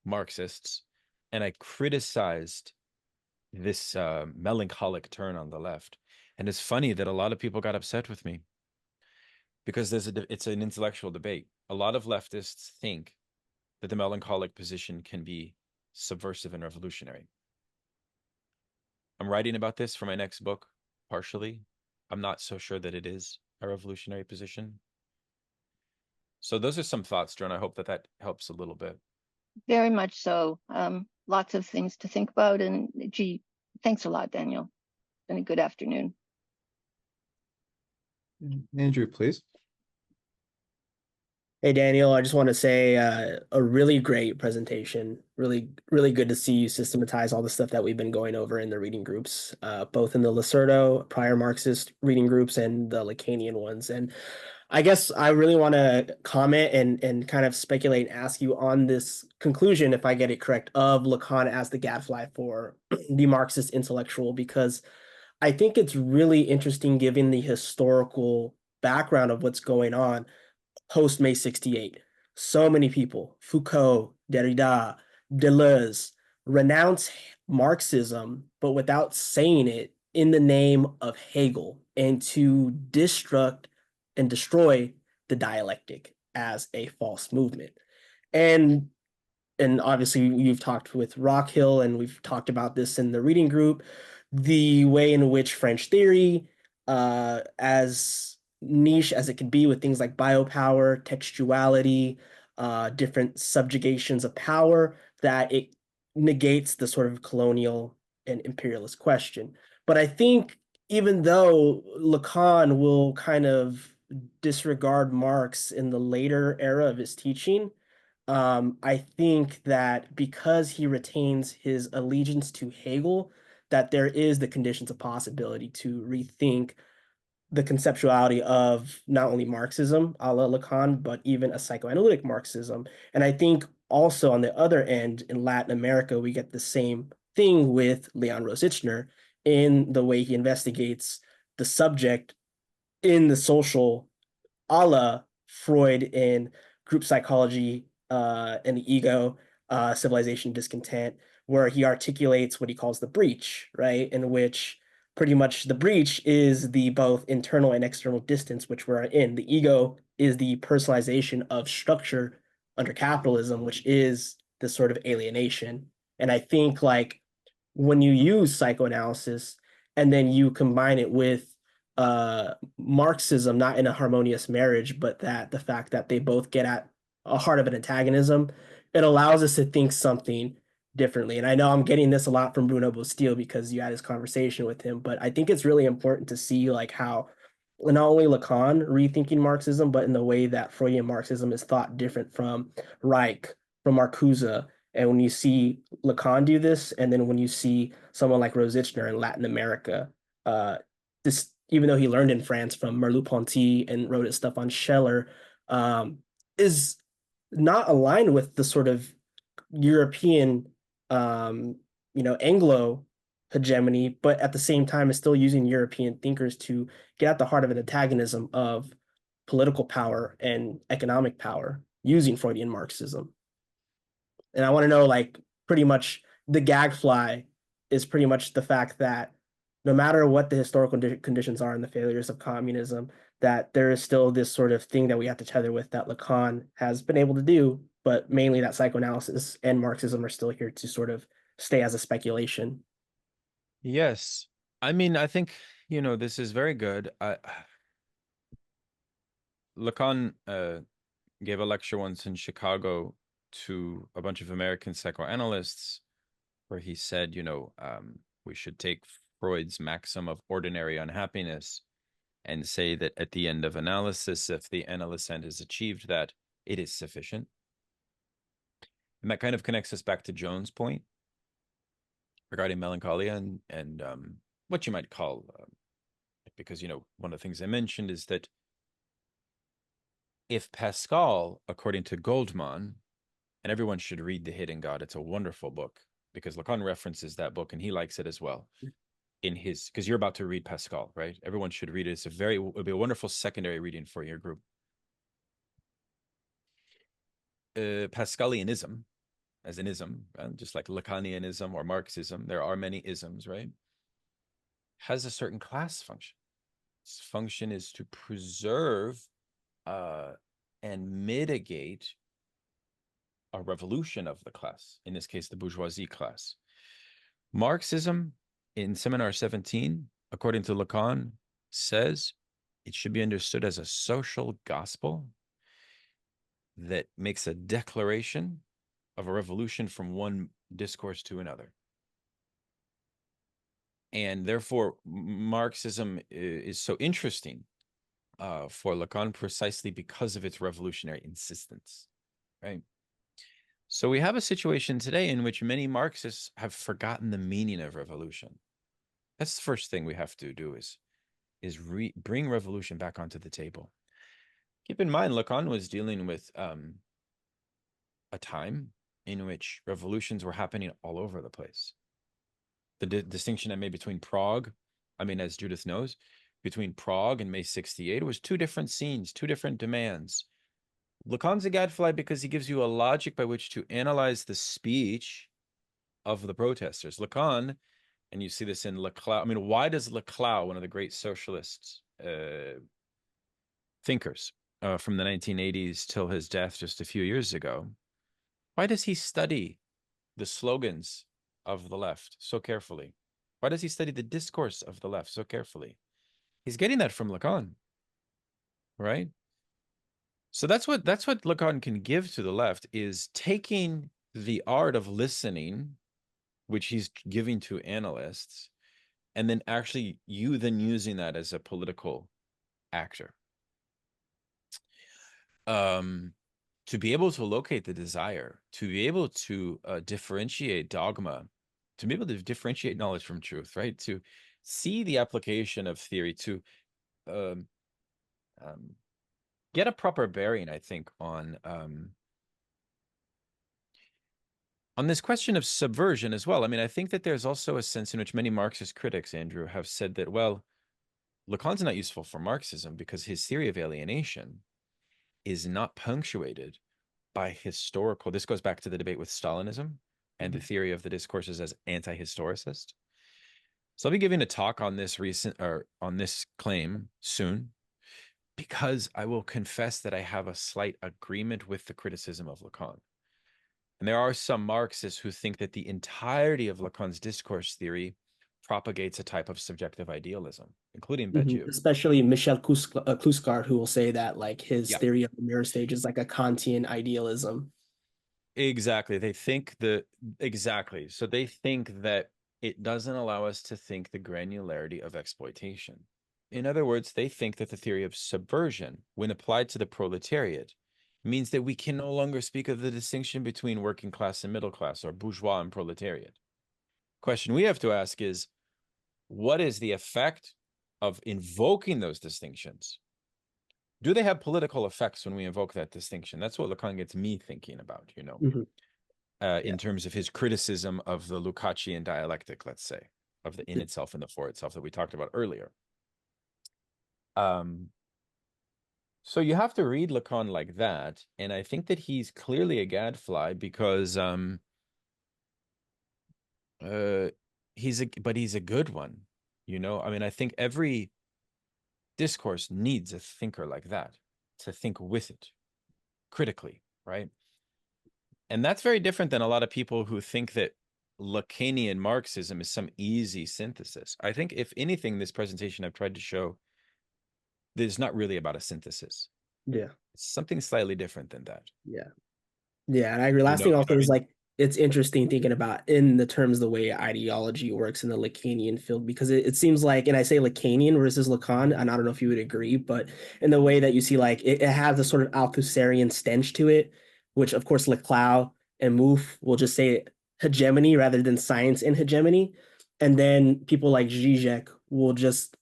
B: Marxists, and I criticized this melancholic turn on the left. And it's funny that a lot of people got upset with me because it's an intellectual debate. A lot of leftists think that the melancholic position can be subversive and revolutionary. I'm writing about this for my next book, partially. I'm not so sure that it is a revolutionary position. So those are some thoughts, Joan. I hope that that helps a little bit.
F: Very much so. Lots of things to think about. And gee, thanks a lot, Daniel. It's been a good afternoon.
A: Andrew, please.
G: Hey, Daniel, I just want to say a really great presentation. Really, really good to see you systematize all the stuff that we've been going over in the reading groups, both in the Lacerdo prior Marxist reading groups and the Lacanian ones. And I guess I really want to comment and kind of speculate and ask you on this conclusion, if I get it correct, of Lacan as the gadfly for the Marxist intellectual, because I think it's really interesting given the historical background of what's going on post May 68. So many people, Foucault, Derrida, Deleuze, renounce Marxism, but without saying it, in the name of Hegel, and to destruct and destroy the dialectic as a false movement. And obviously you've talked with Rockhill, and we've talked about this in the reading group, the way in which French theory, as niche as it could be with things like biopower, textuality, different subjugations of power, that it negates the sort of colonial and imperialist question. But I think even though Lacan will kind of disregard Marx in the later era of his teaching, I think that because he retains his allegiance to Hegel, that there is the conditions of possibility to rethink the conceptuality of not only Marxism, a la Lacan, but even a psychoanalytic Marxism. And I think also on the other end, in Latin America, we get the same thing with Leon Rosichner in the way he investigates the subject in the social, a la Freud in group psychology and the ego, civilization, discontent, where he articulates what he calls the breach, right? In which pretty much the breach is the both internal and external distance which we're in. The ego is the personalization of structure under capitalism, which is this sort of alienation. And I think like when you use psychoanalysis and then you combine it with Marxism, not in a harmonious marriage, but that the fact that they both get at a heart of an antagonism, it allows us to think something differently. And I know I'm getting this a lot from Bruno Bastille because you had this conversation with him, but I think it's really important to see like how not only Lacan rethinking Marxism, but in the way that Freudian Marxism is thought different from Reich, from Marcuse. And when you see Lacan do this, and then when you see someone like Rosichner in Latin America, this, even though he learned in France from Merleau-Ponty and wrote his stuff on Scheller, is not aligned with the sort of European, Anglo hegemony, but at the same time is still using European thinkers to get at the heart of an antagonism of political power and economic power using Freudian Marxism. And I want to know, like, pretty much the gagfly is pretty much the fact that no matter what the historical conditions are and the failures of communism, that there is still this sort of thing that we have to tether with that Lacan has been able to do, but mainly that psychoanalysis and Marxism are still here to sort of stay as a speculation.
B: Yes. I mean, I think, this is very good. Lacan gave a lecture once in Chicago to a bunch of American psychoanalysts where he said, we should take Freud's maxim of ordinary unhappiness and say that at the end of analysis, if the analyst's end has achieved that, it is sufficient. And that kind of connects us back to Joan's point regarding melancholia and what you might call, because, one of the things I mentioned is that if Pascal, according to Goldman, and everyone should read The Hidden God, it's a wonderful book, because Lacan references that book and he likes it as well in his, because you're about to read Pascal, right? Everyone should read it. It'll be a wonderful secondary reading for your group. Pascalianism, as an ism, just like Lacanianism or Marxism, there are many isms, right? Has a certain class function. Its function is to preserve and mitigate a revolution of the class, in this case, the bourgeoisie class. Marxism, in Seminar 17, according to Lacan, says it should be understood as a social gospel that makes a declaration of a revolution from one discourse to another. And therefore, Marxism is so interesting for Lacan precisely because of its revolutionary insistence, right? So we have a situation today in which many Marxists have forgotten the meaning of revolution. That's the first thing we have to do is bring revolution back onto the table. Keep in mind, Lacan was dealing with a time in which revolutions were happening all over the place. The distinction I made between Prague, I mean, as Judith knows, between Prague and May 68 was two different scenes, two different demands. Lacan's a gadfly because he gives you a logic by which to analyze the speech of the protesters. Lacan, and you see this in Leclau, I mean, why does Leclau, one of the great socialist thinkers from the 1980s till his death just a few years ago, why does he study the slogans of the left so carefully? Why does he study the discourse of the left so carefully? He's getting that from Lacan, right? So that's what Lacan can give to the left, is taking the art of listening, which he's giving to analysts, and then actually using that as a political actor. To be able to locate the desire, to be able to differentiate dogma, to be able to differentiate knowledge from truth, right? To see the application of theory, to get a proper bearing, I think, on this question of subversion as well. I mean, I think that there's also a sense in which many Marxist critics, Andrew, have said that, well, Lacan's not useful for Marxism because his theory of alienation is not punctuated by historical. This goes back to the debate with Stalinism and the theory of the discourses as anti-historicist. So I'll be giving a talk on this on this claim soon, because I will confess that I have a slight agreement with the criticism of Lacan. And there are some Marxists who think that the entirety of Lacan's discourse theory propagates a type of subjective idealism, including Badiou.
G: Especially Michel Kluskart, who will say that like his theory of the mirror stage is like a Kantian idealism.
B: Exactly. They think exactly. So they think that it doesn't allow us to think the granularity of exploitation. In other words, they think that the theory of subversion, when applied to the proletariat, means that we can no longer speak of the distinction between working class and middle class, or bourgeois and proletariat. Question we have to ask is, what is the effect of invoking those distinctions? Do they have political effects when we invoke that distinction? That's what Lacan gets me thinking about, you know, in terms of his criticism of the Lukácsian dialectic, let's say, of the in itself and the for itself that we talked about earlier. So you have to read Lacan like that, and I think that he's clearly a gadfly because he's a good one, you know. I mean, I think every discourse needs a thinker like that to think with it critically, right? And that's very different than a lot of people who think that Lacanian Marxism is some easy synthesis. I think, if anything, this presentation I've tried to show that it's not really about a synthesis.
G: Yeah.
B: It's something slightly different than that.
G: Yeah. Yeah. And I agree. Last thing also is like, it's interesting thinking about in the terms of the way ideology works in the Lacanian field, because it seems like, and I say Lacanian versus Lacan, and I don't know if you would agree, but in the way that you see, like it has a sort of Althuserian stench to it, which of course Leclau and Mouffe will just say hegemony rather than science and hegemony. And then people like Zizek will just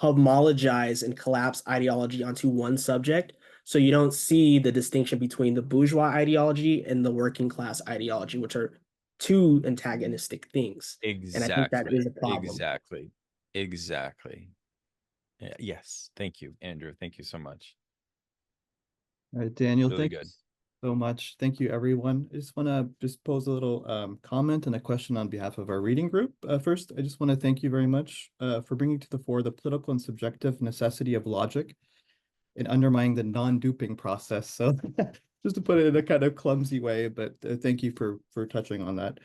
G: homologize and collapse ideology onto one subject. So you don't see the distinction between the bourgeois ideology and the working class ideology, which are two antagonistic things. And I think that is a problem.
B: Exactly. Yes. Thank you, Andrew. Thank you so much.
A: All right, Daniel,
B: Really
A: thank you
B: good.
A: so much. Thank you, everyone. I just want to pose a little comment and a question on behalf of our reading group. First, I just want to thank you very much for bringing to the fore the political and subjective necessity of logic in undermining the non-duping process. So just to put it in a kind of clumsy way, but thank you for touching on that.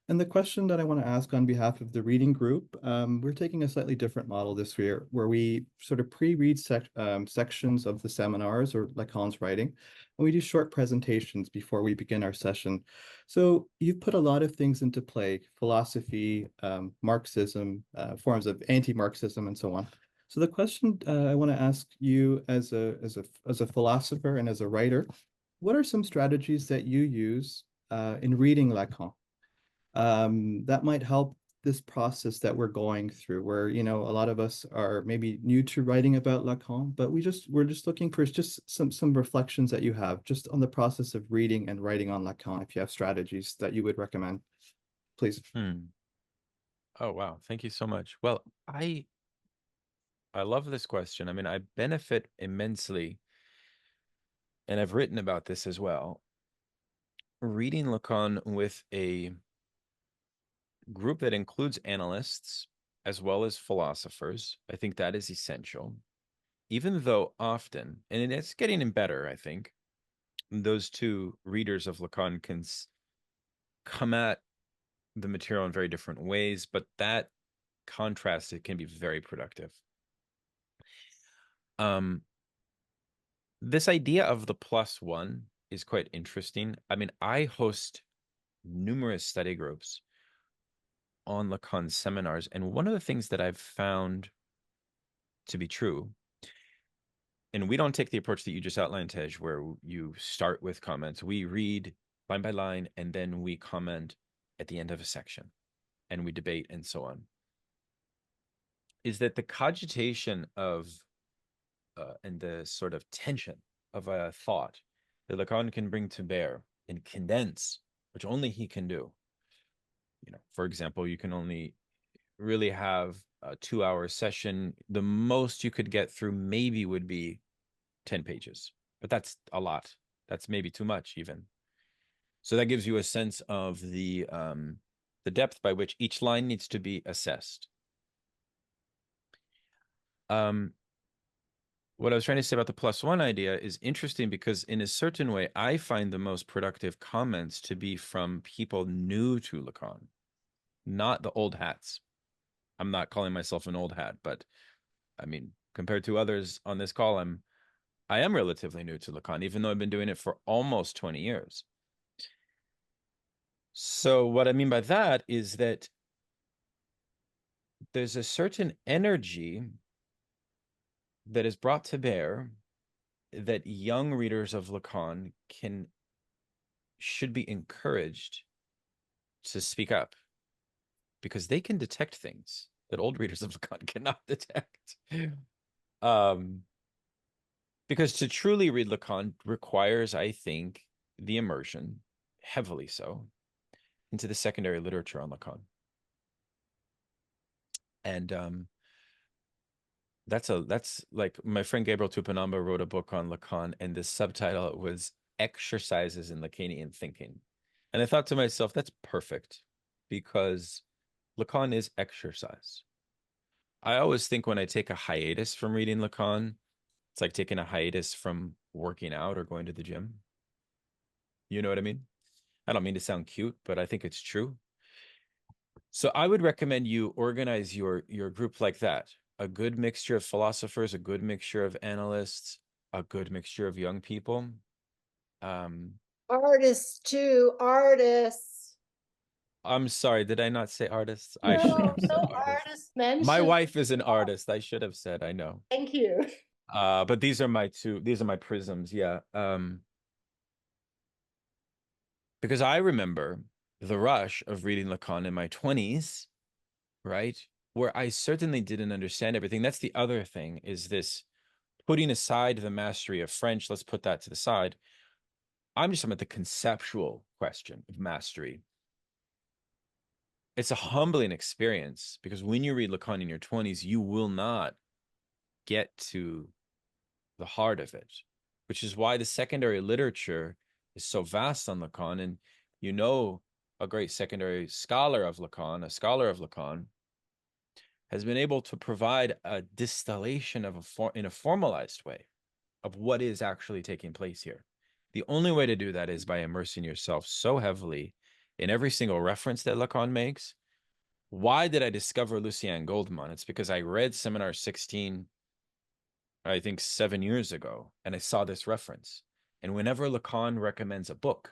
A: And the question that I want to ask on behalf of the reading group, we're taking a slightly different model this year, where we sort of pre-read sections of the seminars or Lacan's writing, and we do short presentations before we begin our session. So you've put a lot of things into play: philosophy, Marxism, forms of anti-Marxism, and so on. So the question I want to ask you as a philosopher and as a writer, what are some strategies that you use in reading Lacan that might help this process that we're going through, where, you know, a lot of us are maybe new to writing about Lacan, but we're just looking for just some reflections that you have just on the process of reading and writing on Lacan, if you have strategies that you would recommend, please.
B: Oh, wow. Thank you so much. Well, I love this question. I mean, I benefit immensely, and I've written about this as well, reading Lacan with a group that includes analysts as well as philosophers. I think that is essential, even though often, and it's getting better, I think, those two readers of Lacan can come at the material in very different ways, but that contrast, it can be very productive. This idea of the +1 is quite interesting. I mean, I host numerous study groups on Lacan seminars, and one of the things that I've found to be true, and we don't take the approach that you just outlined, Tej, where you start with comments. We read line by line, and then we comment at the end of a section, and we debate and so on, is that the cogitation of and the sort of tension of a thought that Lacan can bring to bear and condense, which only he can do. You know, for example, you can only really have a 2-hour session. The most you could get through maybe would be 10 pages, but that's a lot. That's maybe too much even. So that gives you a sense of the depth by which each line needs to be assessed. What I was trying to say about the +1 idea is interesting because in a certain way, I find the most productive comments to be from people new to Lacan, not the old hats. I'm not calling myself an old hat, but I mean, compared to others on this call, I am relatively new to Lacan, even though I've been doing it for almost 20 years. So what I mean by that is that there's a certain energy that is brought to bear that young readers of Lacan should be encouraged to speak up, because they can detect things that old readers of Lacan cannot detect. Because to truly read Lacan requires, I think, the immersion, heavily so, into the secondary literature on Lacan. And that's like my friend Gabriel Tupanamba wrote a book on Lacan, and the subtitle was Exercises in Lacanian Thinking. And I thought to myself, that's perfect, because Lacan is exercise. I always think when I take a hiatus from reading Lacan, it's like taking a hiatus from working out or going to the gym. You know what I mean? I don't mean to sound cute, but I think it's true. So I would recommend you organize your group like that. A good mixture of philosophers, a good mixture of analysts, a good mixture of young people.
H: Artists too, artists.
B: I'm sorry, did I not say artists? I
H: No,
B: should have said
H: no
B: artists.
H: artist mentioned.
B: My wife is an artist. I should have said, I know.
H: Thank you.
B: But these are my prisms, yeah. Because I remember the rush of reading Lacan in my 20s, right? Where I certainly didn't understand everything. That's the other thing, is this putting aside the mastery of French, let's put that to the side. I'm just talking about the conceptual question of mastery. It's a humbling experience because when you read Lacan in your 20s, you will not get to the heart of it, which is why the secondary literature is so vast on Lacan. And you know, a great secondary scholar of Lacan, a scholar of Lacan, has been able to provide a distillation of in a formalized way of what is actually taking place here. The only way to do that is by immersing yourself so heavily in every single reference that Lacan makes. Why did I discover Lucien Goldman? It's because I read Seminar 16, I think 7 years ago, and I saw this reference. And whenever Lacan recommends a book,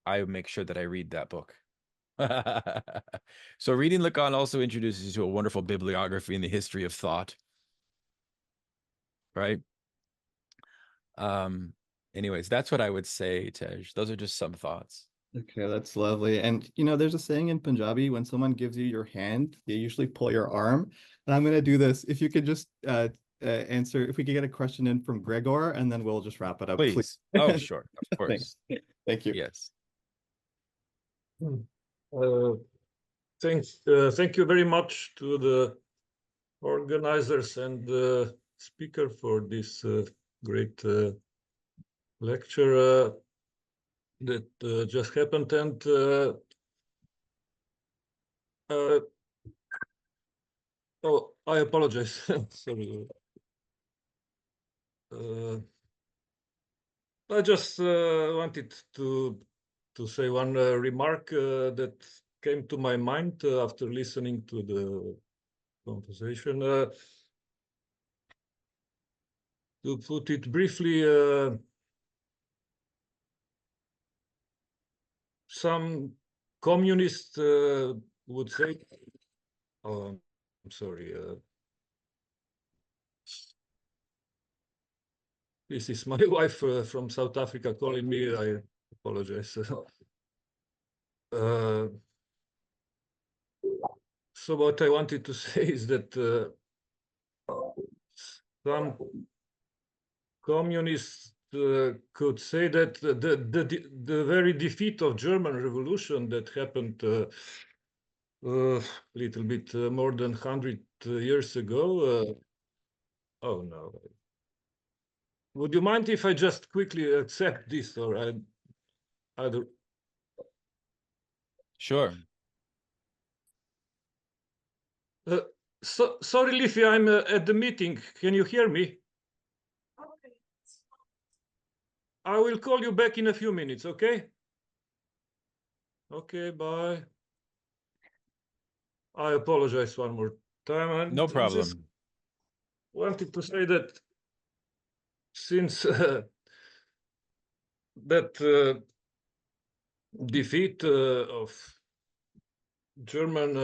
B: I make sure that I read that book. So reading Lacan also introduces you to a wonderful bibliography in the history of thought, right? Anyways, that's what I would say, Tej. Those are just some thoughts.
A: Okay, that's lovely. And you know, there's a saying in Punjabi, when someone gives you your hand, they usually pull your arm. And I'm going to do this. If you could just answer, if we could get a question in from Gregor, and then we'll just wrap it up.
B: Please. Oh, sure. Of course.
A: Thank you.
B: Yes.
I: Thank you very much to the organizers and the speaker for this great lecture that just happened. And oh, I apologize. Sorry. I just wanted to say one remark that came to my mind after listening to the conversation. To put it briefly, some communists would say, oh, I'm sorry. This is my wife from South Africa calling me. I apologize. So what I wanted to say is that some communists could say that the very defeat of German Revolution that happened a little bit more than 100 years ago. Oh no. Would you mind if I just quickly accept this, or I don't?
B: Sure.
I: So sorry, Liffy, I'm at the meeting. Can you hear me? Okay. I will call you back in a few minutes, okay? Okay, bye. I apologize one more time.
B: No problem.
I: Just wanted to say that since that defeat of German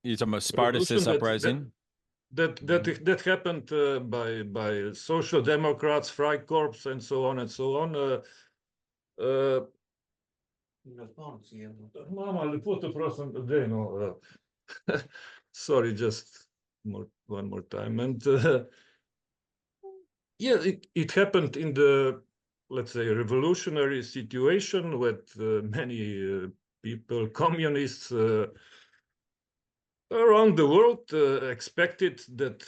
B: You're talking about Spartacus uprising?
I: That happened by Social Democrats, Freikorps, and so on and so on. Sorry, just one more time. And yeah, it happened in the, let's say, revolutionary situation with many people, communists around the world expected that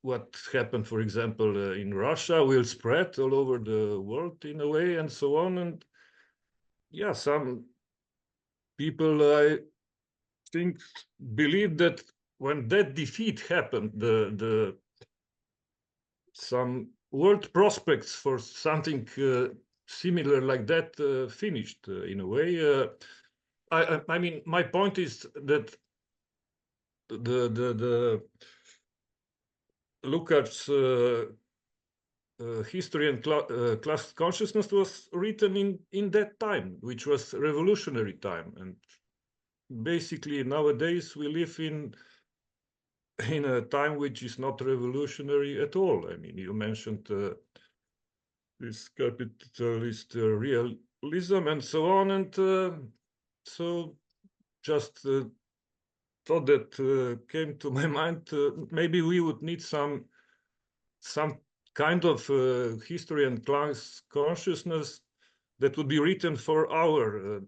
I: what happened, for example, in Russia will spread all over the world in a way, and so on. And yeah, some people, I think, believe that when that defeat happened, some world prospects for something similar like that finished in a way. I mean, my point is that the Lukács history and class consciousness was written in that time, which was revolutionary time. And basically nowadays we live in a time which is not revolutionary at all. I mean, you mentioned this capitalist realism and so on, and so just thought that came to my mind. Maybe we would need some some kind of history and class consciousness that would be written for our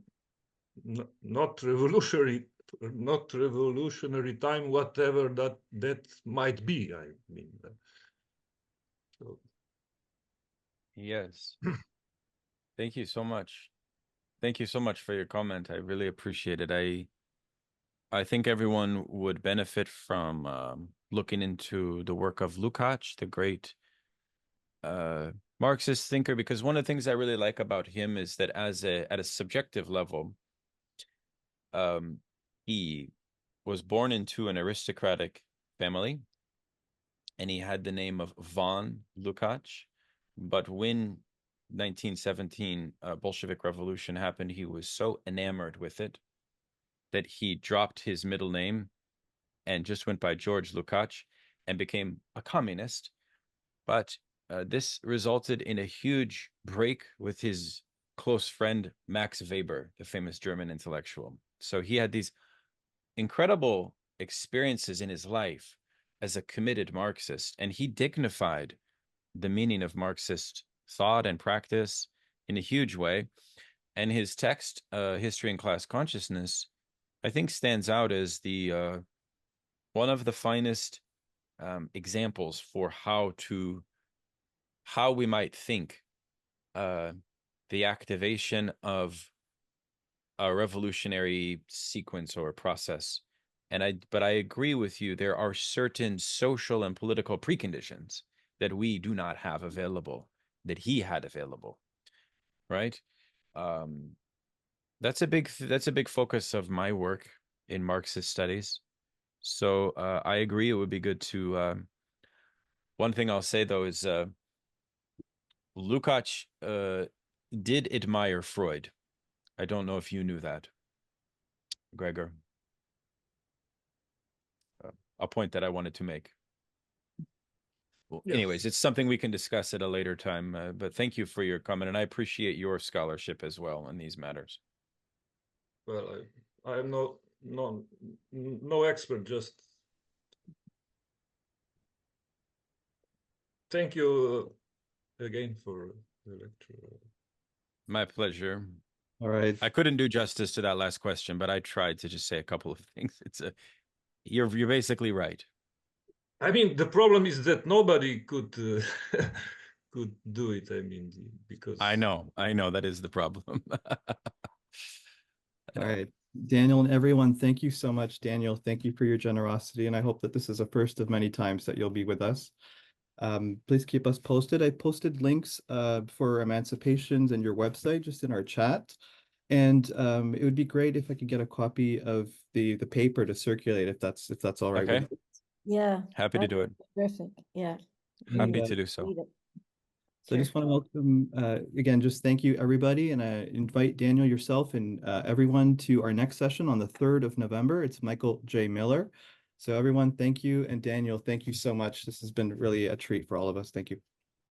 I: not revolutionary time, whatever that might be. I mean, so.
B: Yes. Thank you so much. Thank you so much for your comment. I really appreciate it. I think everyone would benefit from looking into the work of Lukács, the great Marxist thinker, because one of the things I really like about him is that at a subjective level, he was born into an aristocratic family, and he had the name of von Lukács. But when 1917 Bolshevik Revolution happened, he was so enamored with it that he dropped his middle name and just went by George Lukács and became a communist. But this resulted in a huge break with his close friend Max Weber, the famous German intellectual. So he had these incredible experiences in his life as a committed Marxist, and he dignified the meaning of Marxist thought and practice in a huge way. And his text, History and Class Consciousness, I think stands out as the one of the finest examples for how we might think the activation of a revolutionary sequence or process. But I agree with you, there are certain social and political preconditions that we do not have available, that he had available, right? That's a big focus of my work in Marxist studies. So I agree, it would be good to one thing I'll say though is Lukács did admire Freud. I don't know if you knew that, Gregor. A point that I wanted to make. Well,
I: Yes.
B: anyways, it's something we can discuss at a later time, but thank you for your comment, and I appreciate your scholarship as well in these matters.
I: Well, I am no expert, just thank you again for the lecture.
B: My pleasure.
A: All right.
B: I couldn't do justice to that last question, but I tried to just say a couple of things. You're basically right.
I: I mean, the problem is that nobody could could do it. I mean, because
B: I know that is the problem.
A: All right. Daniel and everyone, thank you so much. Daniel, thank you for your generosity, and I hope that this is a first of many times that you'll be with us. Please keep us posted. I posted links for Emancipations and your website just in our chat. And it would be great if I could get a copy of the paper to circulate, if that's all right.
B: Okay.
A: With you.
C: Yeah.
B: Happy to do it.
C: Terrific. Yeah.
B: Happy to do so.
C: Read it.
A: So I just want to welcome, again, just thank you, everybody, and invite Daniel, yourself, and everyone to our next session on the 3rd of November. It's Michael J. Miller. So everyone, thank you. And Daniel, thank you so much. This has been really a treat for all of us. Thank you.